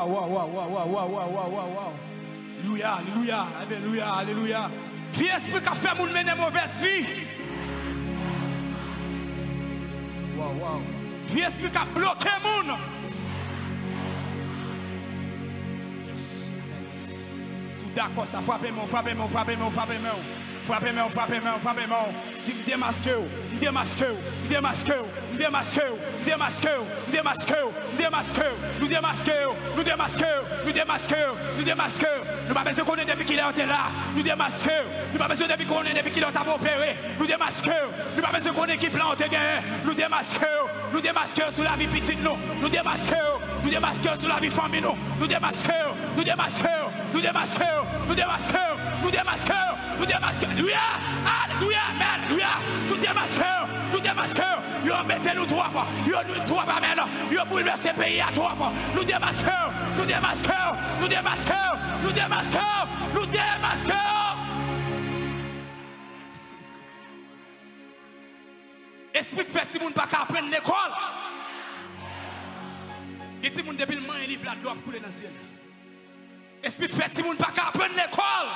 Alléluia. Vieux esprit qui a fait moun mener mauvaise vie. Wow. Vieux esprit qui a bloqué moun. Yes. Sous d'accord, ça frappez-moi. Dis démasquez. Nous pas besoin qu'on ait depuis qu'il est là. Nous démasquons. Nous pas besoin depuis qu'on ait depuis qu'il est opéré. Nous démasquons. Nous pas besoin qu'on ait qui plan te gagner. Nous démasquons sur la vie petite nous. Nous démasquons sur la vie famille nous. Nous démasquons. Alléluia. Nous démasquons. Yo mettez nous trois fois. Yo nous trois pas maintenant. Yo bouleversé pays à trois fois. Nous démasquons. Esprit fait si moun pas apprendre l'école. Et si moun depuis le main livre la doit couler dans le ciel. Esprit fait si moun pas apprendre l'école.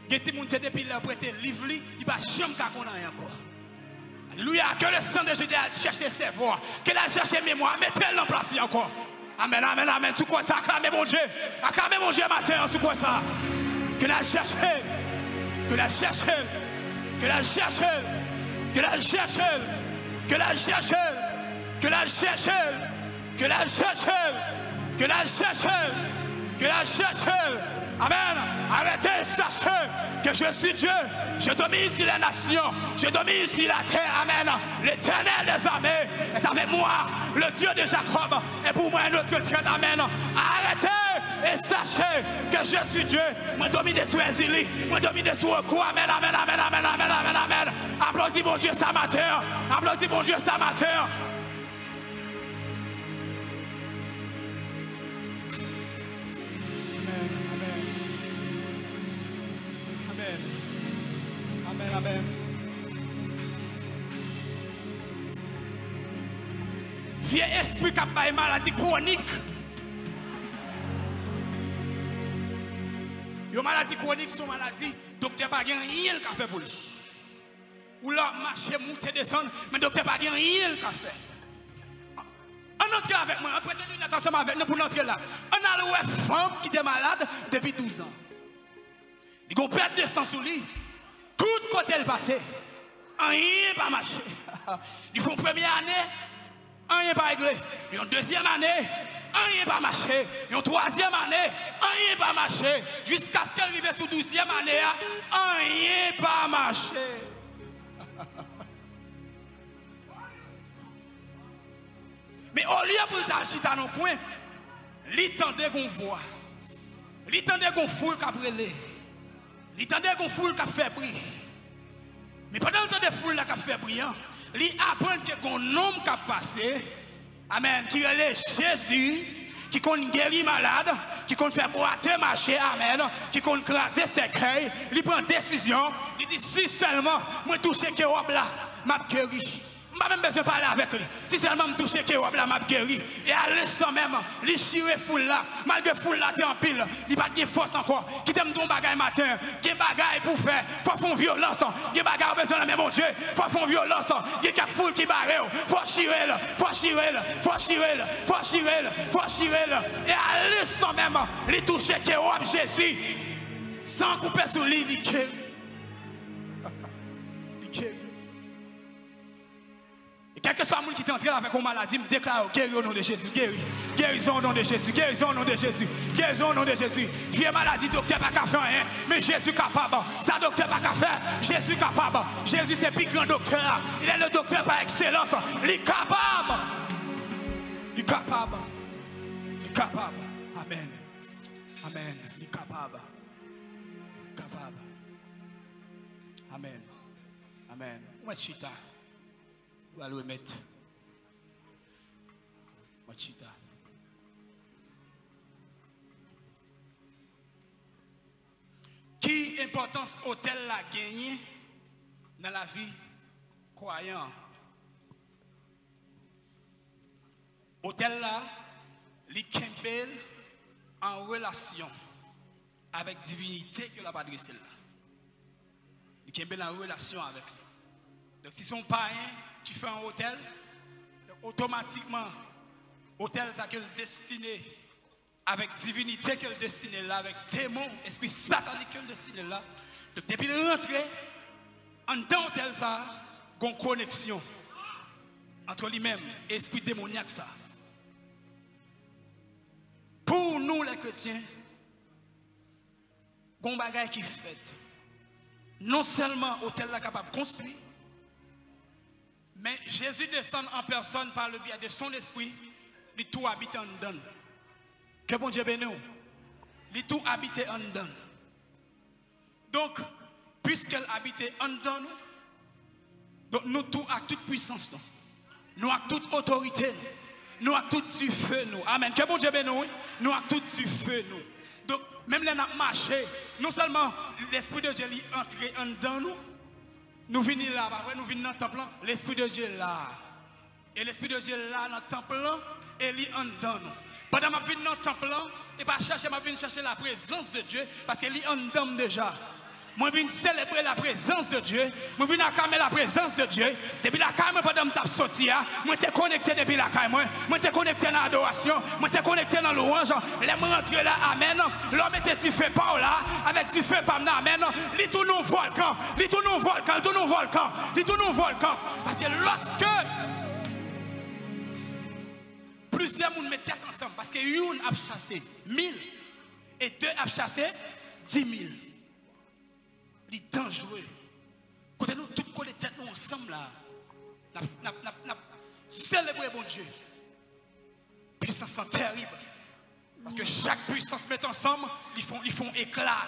Et si moun c'est depuis le prêter livre li, il va jamais connaître encore. Alléluia, que le sang de Jésus cherche ses voix, que la cherche mémoire, mettez-le en place encore. Amen, amen, amen. Tout quoi ça, acclamez mon Dieu. Acclamez mon Dieu matin, tout quoi ça. Que la cherche, que la cherche, que la cherche, que la cherche, que la cherche, que la cherche, que la cherche, que la cherche, que la cherche. Amen. Arrêtez, sachez que je suis Dieu. Je domine sur les nations. Je domine sur la terre. Amen. L'Éternel des armées est avec moi. Le Dieu de Jacob est pour moi notre traite. Amen. Arrêtez et sachez que je suis Dieu. Moi domine sur les îles. Moi domine sur le cou. Amen, amen, amen, amen, amen, amen, amen. Applaudis mon Dieu ce matin. Applaudis mon Dieu ce matin. Amen. Vieux esprit qui a une maladie chronique. Une maladie chronique, c'est une maladie, docteur n'a rien qu'à faire pour lui. Ou là, marcher, monter, descendre, mais docteur n'a rien qu'à faire. On entre avec moi, on prête une attention avec nous pour entrer là. On a une femme qui est malade depuis 12 ans. Il y a une perte de sang sur lui. Tout côté le passé, rien pas marché. Ils font première année, rien pas réglé. Ils ont deuxième année, rien pas marché. Ils ont troisième année, rien pas marché. Jusqu'à ce qu'elle arrive sur 12e année, rien pas marché. Mais au lieu pour t'acheter dans point, l'étendait qu'on voit, l'étendait qu'on foule qu'après. Il tendait qu'on foule qui a fait bruit. Mais pendant le temps de foule qui a fait bruit, il apprend que qu'on homme qui a passé, amen, qui est Jésus, qui compte guérir malade, qui compte faire boiter marcher, amen, qui compte craser ses cueils, il prend décision, il dit si seulement moi toucher que là, m'a guéri. Je n'ai pas même besoin de parler avec lui. Si seulement je touche que là, m'a guéri. Et à l'instant même, il chire foule là. Malgré foule là, t'es en pile. Il n'a pas de force encore. Qui t'aime ton bagage matin. Il y a des bagages pour faire. Il faut faire violence. Il y a des bagages besoin de mon Dieu. Il faut faire violence. Il y a quelques foules qui barrent. Il faut chirer. Il faut chirer. Il faut chirer. Il faut chirer. Il faut chirer. Et à l'instant même, il touche que Jésus. Sans couper sur lui, il guérit. Quel que soit le monde qui est entré avec une maladie, me déclare guéri au nom de Jésus, guéri. Guérison au nom de Jésus, guérison au nom de Jésus, guérison au nom de Jésus. Vieille maladie, docteur pas qu'à faire rien, mais Jésus capable. Ça docteur pas qu'à faire, Jésus capable. Jésus c'est le plus grand docteur. Il est le docteur par excellence. Il est capable. Il est capable. Il est capable. Amen. Amen. Il est capable. Capable. Amen. Amen. Moi chita. Où allez mettre? Machita. Qui importance hôtel la gagné dans la vie croyant? Hôtel là, li kembel en relation avec divinité que la pas adressé là. Li kembel en relation avec lui. Donc si son parrain qui fait un hôtel, automatiquement, hôtel ça qu'elle destiné avec divinité qu'elle destiné là, avec démon, esprit satanique qu'elle destiné là. Donc depuis le rentrée, en dans hôtel ça, il y a une connexion entre lui-même et esprit démoniaque ça. Pour nous les chrétiens, il y a un bagage qui fait. Non seulement hôtel là capable de construire, mais Jésus descend en personne par le biais de son esprit, il tout habite en dedans. Que bon Dieu bénisse. Il tout habite en dedans. Donc, puisqu'elle habite en dedans, donc nous tout à toute puissance, nous à toute autorité, nous à tout du feu, nous. Amen. Que bon Dieu bénisse. Nous à tout du feu, nous. Donc, même les n'a marché, non seulement l'esprit de Dieu est entré en dedans, nous venons là, nous venons dans le temple, l'Esprit de Dieu est là. Et l'Esprit de Dieu est là dans le temple, et il est en dedans. Pendant que je viens dans le temple, et pas chercher, je viens chercher la présence de Dieu, parce qu'il est en dedans déjà. Moi, je viens célébrer la présence de Dieu. Moi, je viens acclamer la présence de Dieu. Depuis la caille, pendant que je suis sorti, moi, je suis connecté depuis la caille. Moi, je suis connecté dans l'adoration. Moi, je suis connecté dans l'orange. Les rentrer là, amen. L'homme était du feu par là, avec du feu par là, amen. Il tourne au volcan. Il tourne au volcan. Il tourne au volcan. Il tourne au volcan. Parce que lorsque plusieurs gens mettent tête ensemble, parce que une a chassé 1000 et deux a chassé 10 000. Il est dangereux. Quand nous tous collés tête nous ensemble là, célébrer bon Dieu. Puissance terrible. Parce que chaque puissance met ensemble, ils font éclat.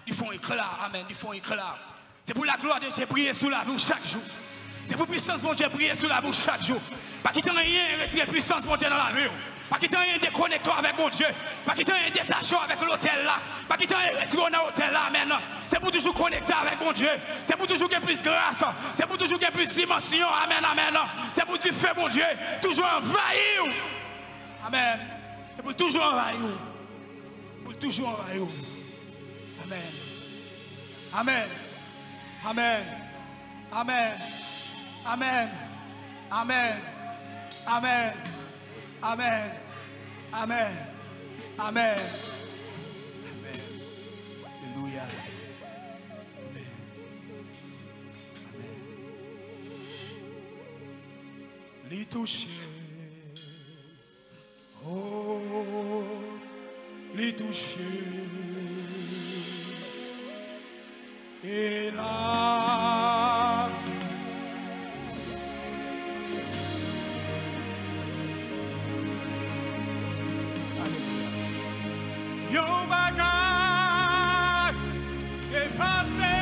Ils font éclat. Amen. Ils font éclat. C'est pour la gloire de Dieu briller sous la vie chaque jour. C'est pour puissance mon Dieu briller sous la vie chaque jour. Pas qu'il n'y ait rien retirer puissance mon Dieu dans la vie. Pas qu'il y ait un déconnecteur avec mon Dieu. Pas qu'il y ait un détachement avec l'hôtel là. Pas qu'il y ait un retiré dans l'hôtel là. Amen. C'est pour toujours connecter avec mon Dieu. C'est pour toujours qu'il y ait plus grâce. C'est pour toujours qu'il y ait plus dimension. Amen, amen. C'est pour tu fais mon Dieu. Toujours envahir. Amen. C'est pour toujours envahir. Pour toujours envahir. Amen. Amen. Amen. Amen. Amen. Amen. Amen. Amen. Amen. Amen. Amen. Alléluia. Amen. Amen. Les toucher. Oh, les toucher. Et là. Yon bagay est passé.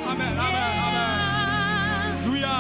Amen, amen, amen. Alléluia.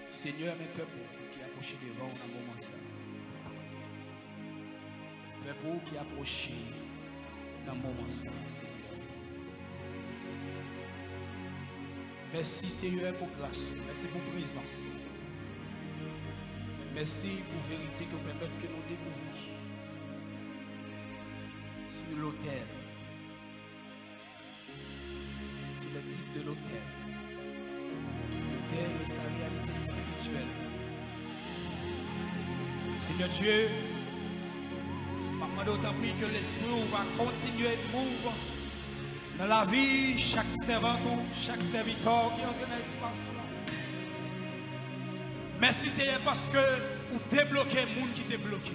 Seigneur, mes peuples qui approchent devant dans le moment ça. Peuple qui approchent dans le moment ça, Seigneur. Merci Seigneur pour grâce, merci pour présence. Merci pour vérité que vous permettez que nous découvrions sur l'autel, sur le type de l'autel. L'autel de sa réalité spirituelle. Seigneur Dieu, je d'autant plus que l'Esprit va continuer de mouvoir dans la vie, chaque servant, chaque serviteur qui entre dans l'espace là. Merci Seigneur parce que vous débloquez le monde qui t'est bloqué.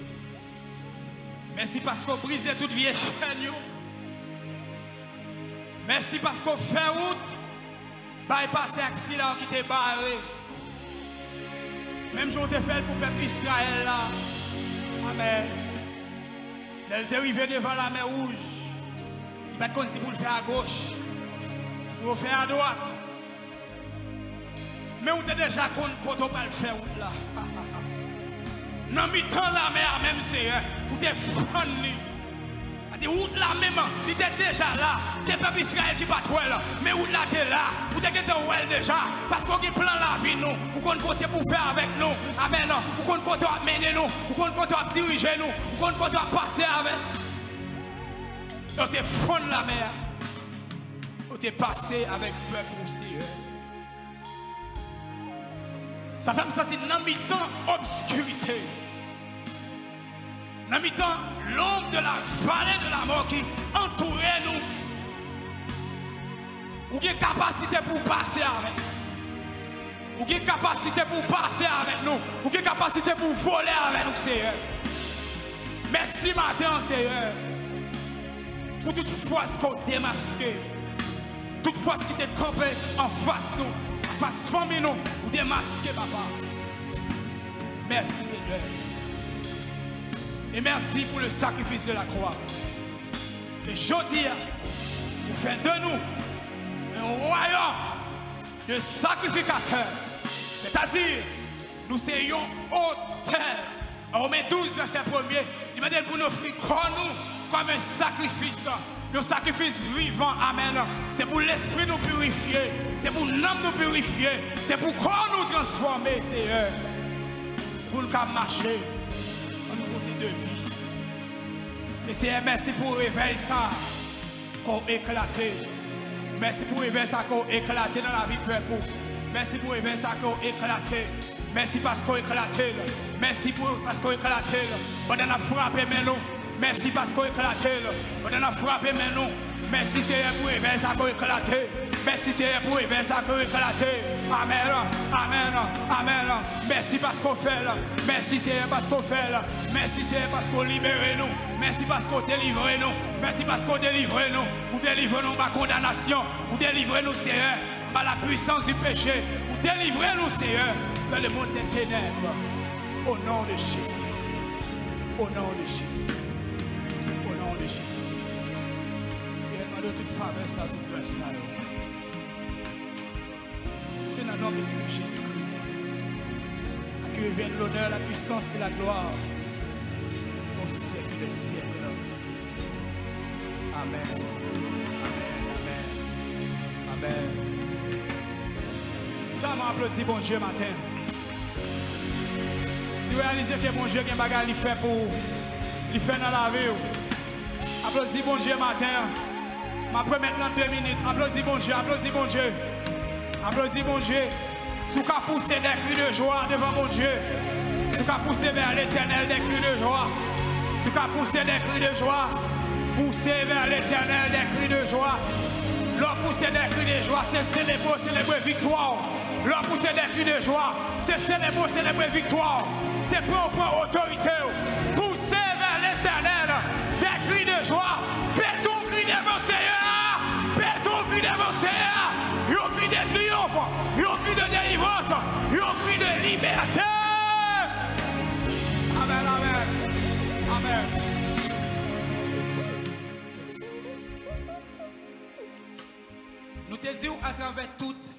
Merci parce que vous brisez toute vieille chaîne. Merci parce que vous faites route, bypasser l'accident qui t'est barré. Même si on te fait pour le peuple Israël là. Amen. Elle est arrivée devant la mer rouge. Il va être si vous le faire à gauche, si vous le faire à droite. Mais on est déjà contre quand on va le faire là. Dans mi-temps la mer même c'est vous êtes funny. La route là même, il était déjà là. C'est pas Israël qui pas là. Mais route là t'es là. Vous êtes well déjà. Parce qu'on a plan la vie nous. Vous comptez côté pour faire avec nous. Amen. Vous comptez côté à mener nous. Vous comptez côté à diriger nous. Vous comptez côté à passer avec. Vous êtes fond la mer. Vous êtes passé avec le peuple aussi. Ça fait ça c'est dans mi-temps obscurité. Dans mi-temps, l'ombre de la vallée de la mort qui entourait nous. Vous avez capacité pour passer avec. Vous avez capacité pour passer avec nous. Vous avez capacité pour voler avec nous, Seigneur. Merci matin, Seigneur. Pour toute fois ce qu'on démasqué. Toute fois ce qui t'est campé en face nous. En face de nous. Vous démasquez, papa. Merci, Seigneur. Et merci pour le sacrifice de la croix. Et je dis, vous faites de nous un royaume de sacrificateurs. C'est-à-dire, nous serions autel. Romains 12, verset 1er, il m'a dit pour nous offrir comme un sacrifice. Un sacrifice vivant, amen. C'est pour l'esprit nous purifier. C'est pour l'âme nous purifier. C'est pour corps nous transformer, Seigneur. Pour nous marcher. De vie. Et Seigneur, merci pour réveil ça qu'on éclaté. Merci pour réveil ça qu'on éclaté dans la vie de peuple. Merci pour réveil ça qu'on éclaté. Merci parce qu'on éclaté. Merci parce qu'on éclaté. On a frappé mais nous. Merci parce qu'on éclaté. On a frappé mais nous. Merci Seigneur pour réveil ça qu'on éclaté. Merci Seigneur pour réveil ça qu'on éclaté. Amen. Amen. Amen. Merci parce qu'on fait là. Merci Seigneur parce qu'on fait là. Merci Seigneur parce qu'on libère nous. Merci parce qu'on délivre nous. Merci parce qu'on délivre nous. Vous délivrez nous de la condamnation. Vous délivrez nous Seigneur par la puissance du péché. Vous délivrez nous Seigneur dans le monde des ténèbres. Au nom de Jésus. Au nom de Jésus. Au nom de Jésus. Seigneur, de toute faveur, ça vous grâce à eux. C'est dans le nom de Jésus-Christ. À qui revienne l'honneur, la puissance et la gloire au siècle des siècles. Amen. Amen. Amen. Amen. Applaudis bon Dieu matin. Si vous réalisez que bon Dieu a un bagage à faire pour lui faire dans la vie. Applaudis bon Dieu matin. Après maintenant 2 minutes. Applaudis bon Dieu. Applaudis bon Dieu. Applaudis bon Dieu. Si vous pousser des cris de joie devant mon Dieu. Si vous pousser vers l'éternel des cris de joie. Si vous pousser des cris de joie. Poussez vers l'éternel des cris de joie. Leur pousser des cris de joie, c'est célébrer victoire. Leur pousser des cris de joie, c'est célébrer victoire. C'est prendre autorité. Poussez vers l'éternel des cris de joie. Paix ton cri devant Seigneur. Paix ton cri devant Seigneur. Un cri de triomphe. Un cri de délivrance. Un cri de liberté. Amen, amen. Amen. Yes. Nous te disons à travers toute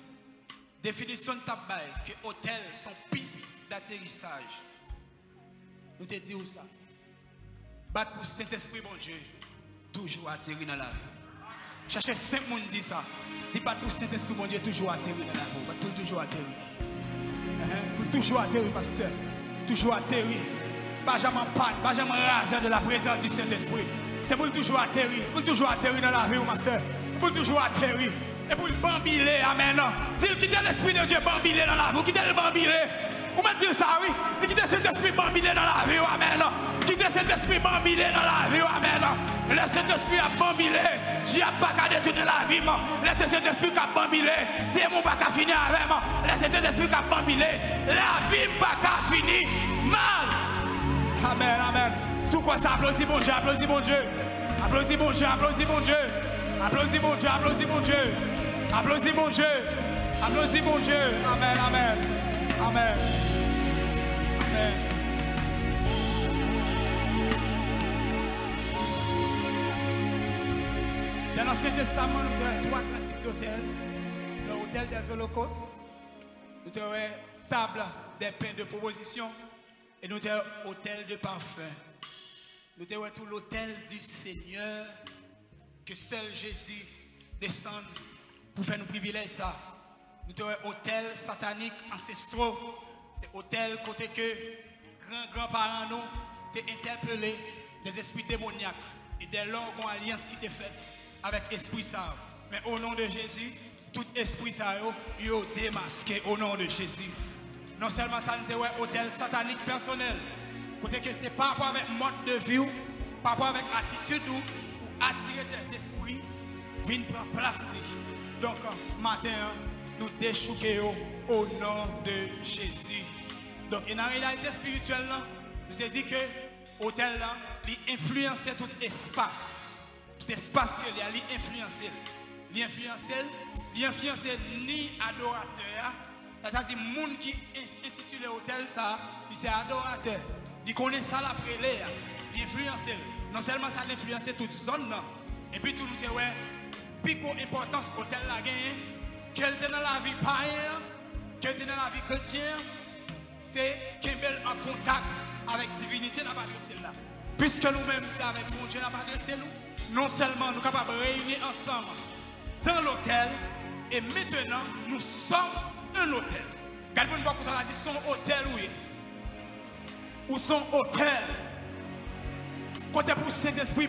définition de tabac que hôtels sont pistes d'atterrissage. Nous te disons ça. Battre pour Saint-Esprit, bon Dieu, toujours atterrir dans la vie. Cherchez 5 monde dit ça. Dis battre pour Saint-Esprit, bon Dieu, toujours atterrir dans la vie. Battre pour toujours atterrir. Pour toujours atterrir, pasteur. Toujours atterrir. Pas jamais en panne, pas jamais raser de la présence du Saint-Esprit. C'est pour toujours atterrir. Pour toujours atterrir dans la vie, ma soeur. Pour toujours atterrir. Et pour le bambiler, amen. Dis quittez l'esprit de Dieu bambiler dans la vie. Quittez le bambiler. Vous me dites ça, oui. Dis quittez cet esprit bambiler dans la vie, amen. Quittez cet esprit bambiler dans la vie, amen. Laissez cet esprit à bambiler. Dieu n'a pas qu'à détourner la vie, laissez cet esprit à bambiler. Démon pas qu'à finir avec moi. Laissez cet esprit à bambiler. La vie pas qu'à finir mal. Amen, amen. Sous quoi ça applaudit mon Dieu, applaudis mon Dieu. Applaudis mon Dieu, applaudis mon Dieu. Applaudis mon Dieu, applaudis mon Dieu. Applaudis mon Dieu. Applaudis mon Dieu. Amen, amen. Amen. Amen. Dans l'Ancien Testament, nous avons 3 grands types d'hôtels. L'hôtel des holocaustes, nous avons table des pains de proposition et nous avons hôtel de parfum. Nous avons tout l'hôtel du Seigneur que seul Jésus descend pour faire nous privilèges ça. Nous avons hôtel satanique ancestraux. C'est hôtel côté que grands-parents nous t'ont interpellé des esprits démoniaques et dès lors une alliance qui était faite avec esprit ça. Mais au nom de Jésus, tout esprit ça yo démasqué au nom de Jésus. Non seulement ça nous avons hôtel satanique personnel. Côté que c'est pas rapport avec mode de vie, pas rapport avec attitude ou attirer des esprits viennent prendre place. Donc matin nous déchouquons au nom de Jésus. Donc dans la réalité spirituelle là, nous te dit que hôtel là, il influence tout espace. Tout espace qu'il y a, il influence. Il influence ni adorateur. C'est-à-dire les gens qui intitulent hôtel ça, c'est adorateur. Il connaît ça l'après l'air. Il influence. Non seulement ça influence toute zone là. Et puis tout nous dit ouais, plus importance hôtel là gagne, qu'elle est dans la vie païenne, qu'elle est dans la vie chrétienne, c'est qu'elle est en contact avec la divinité dans la adressée là. Puisque nous-mêmes c'est avec mon Dieu dans la adressée nous, non seulement nous sommes capables de réunir ensemble dans l'hôtel, et maintenant nous sommes un hôtel. Regardez-moi beaucoup de dit son hôtel oui. Ou son hôtel. Côté pour Saint-Esprit.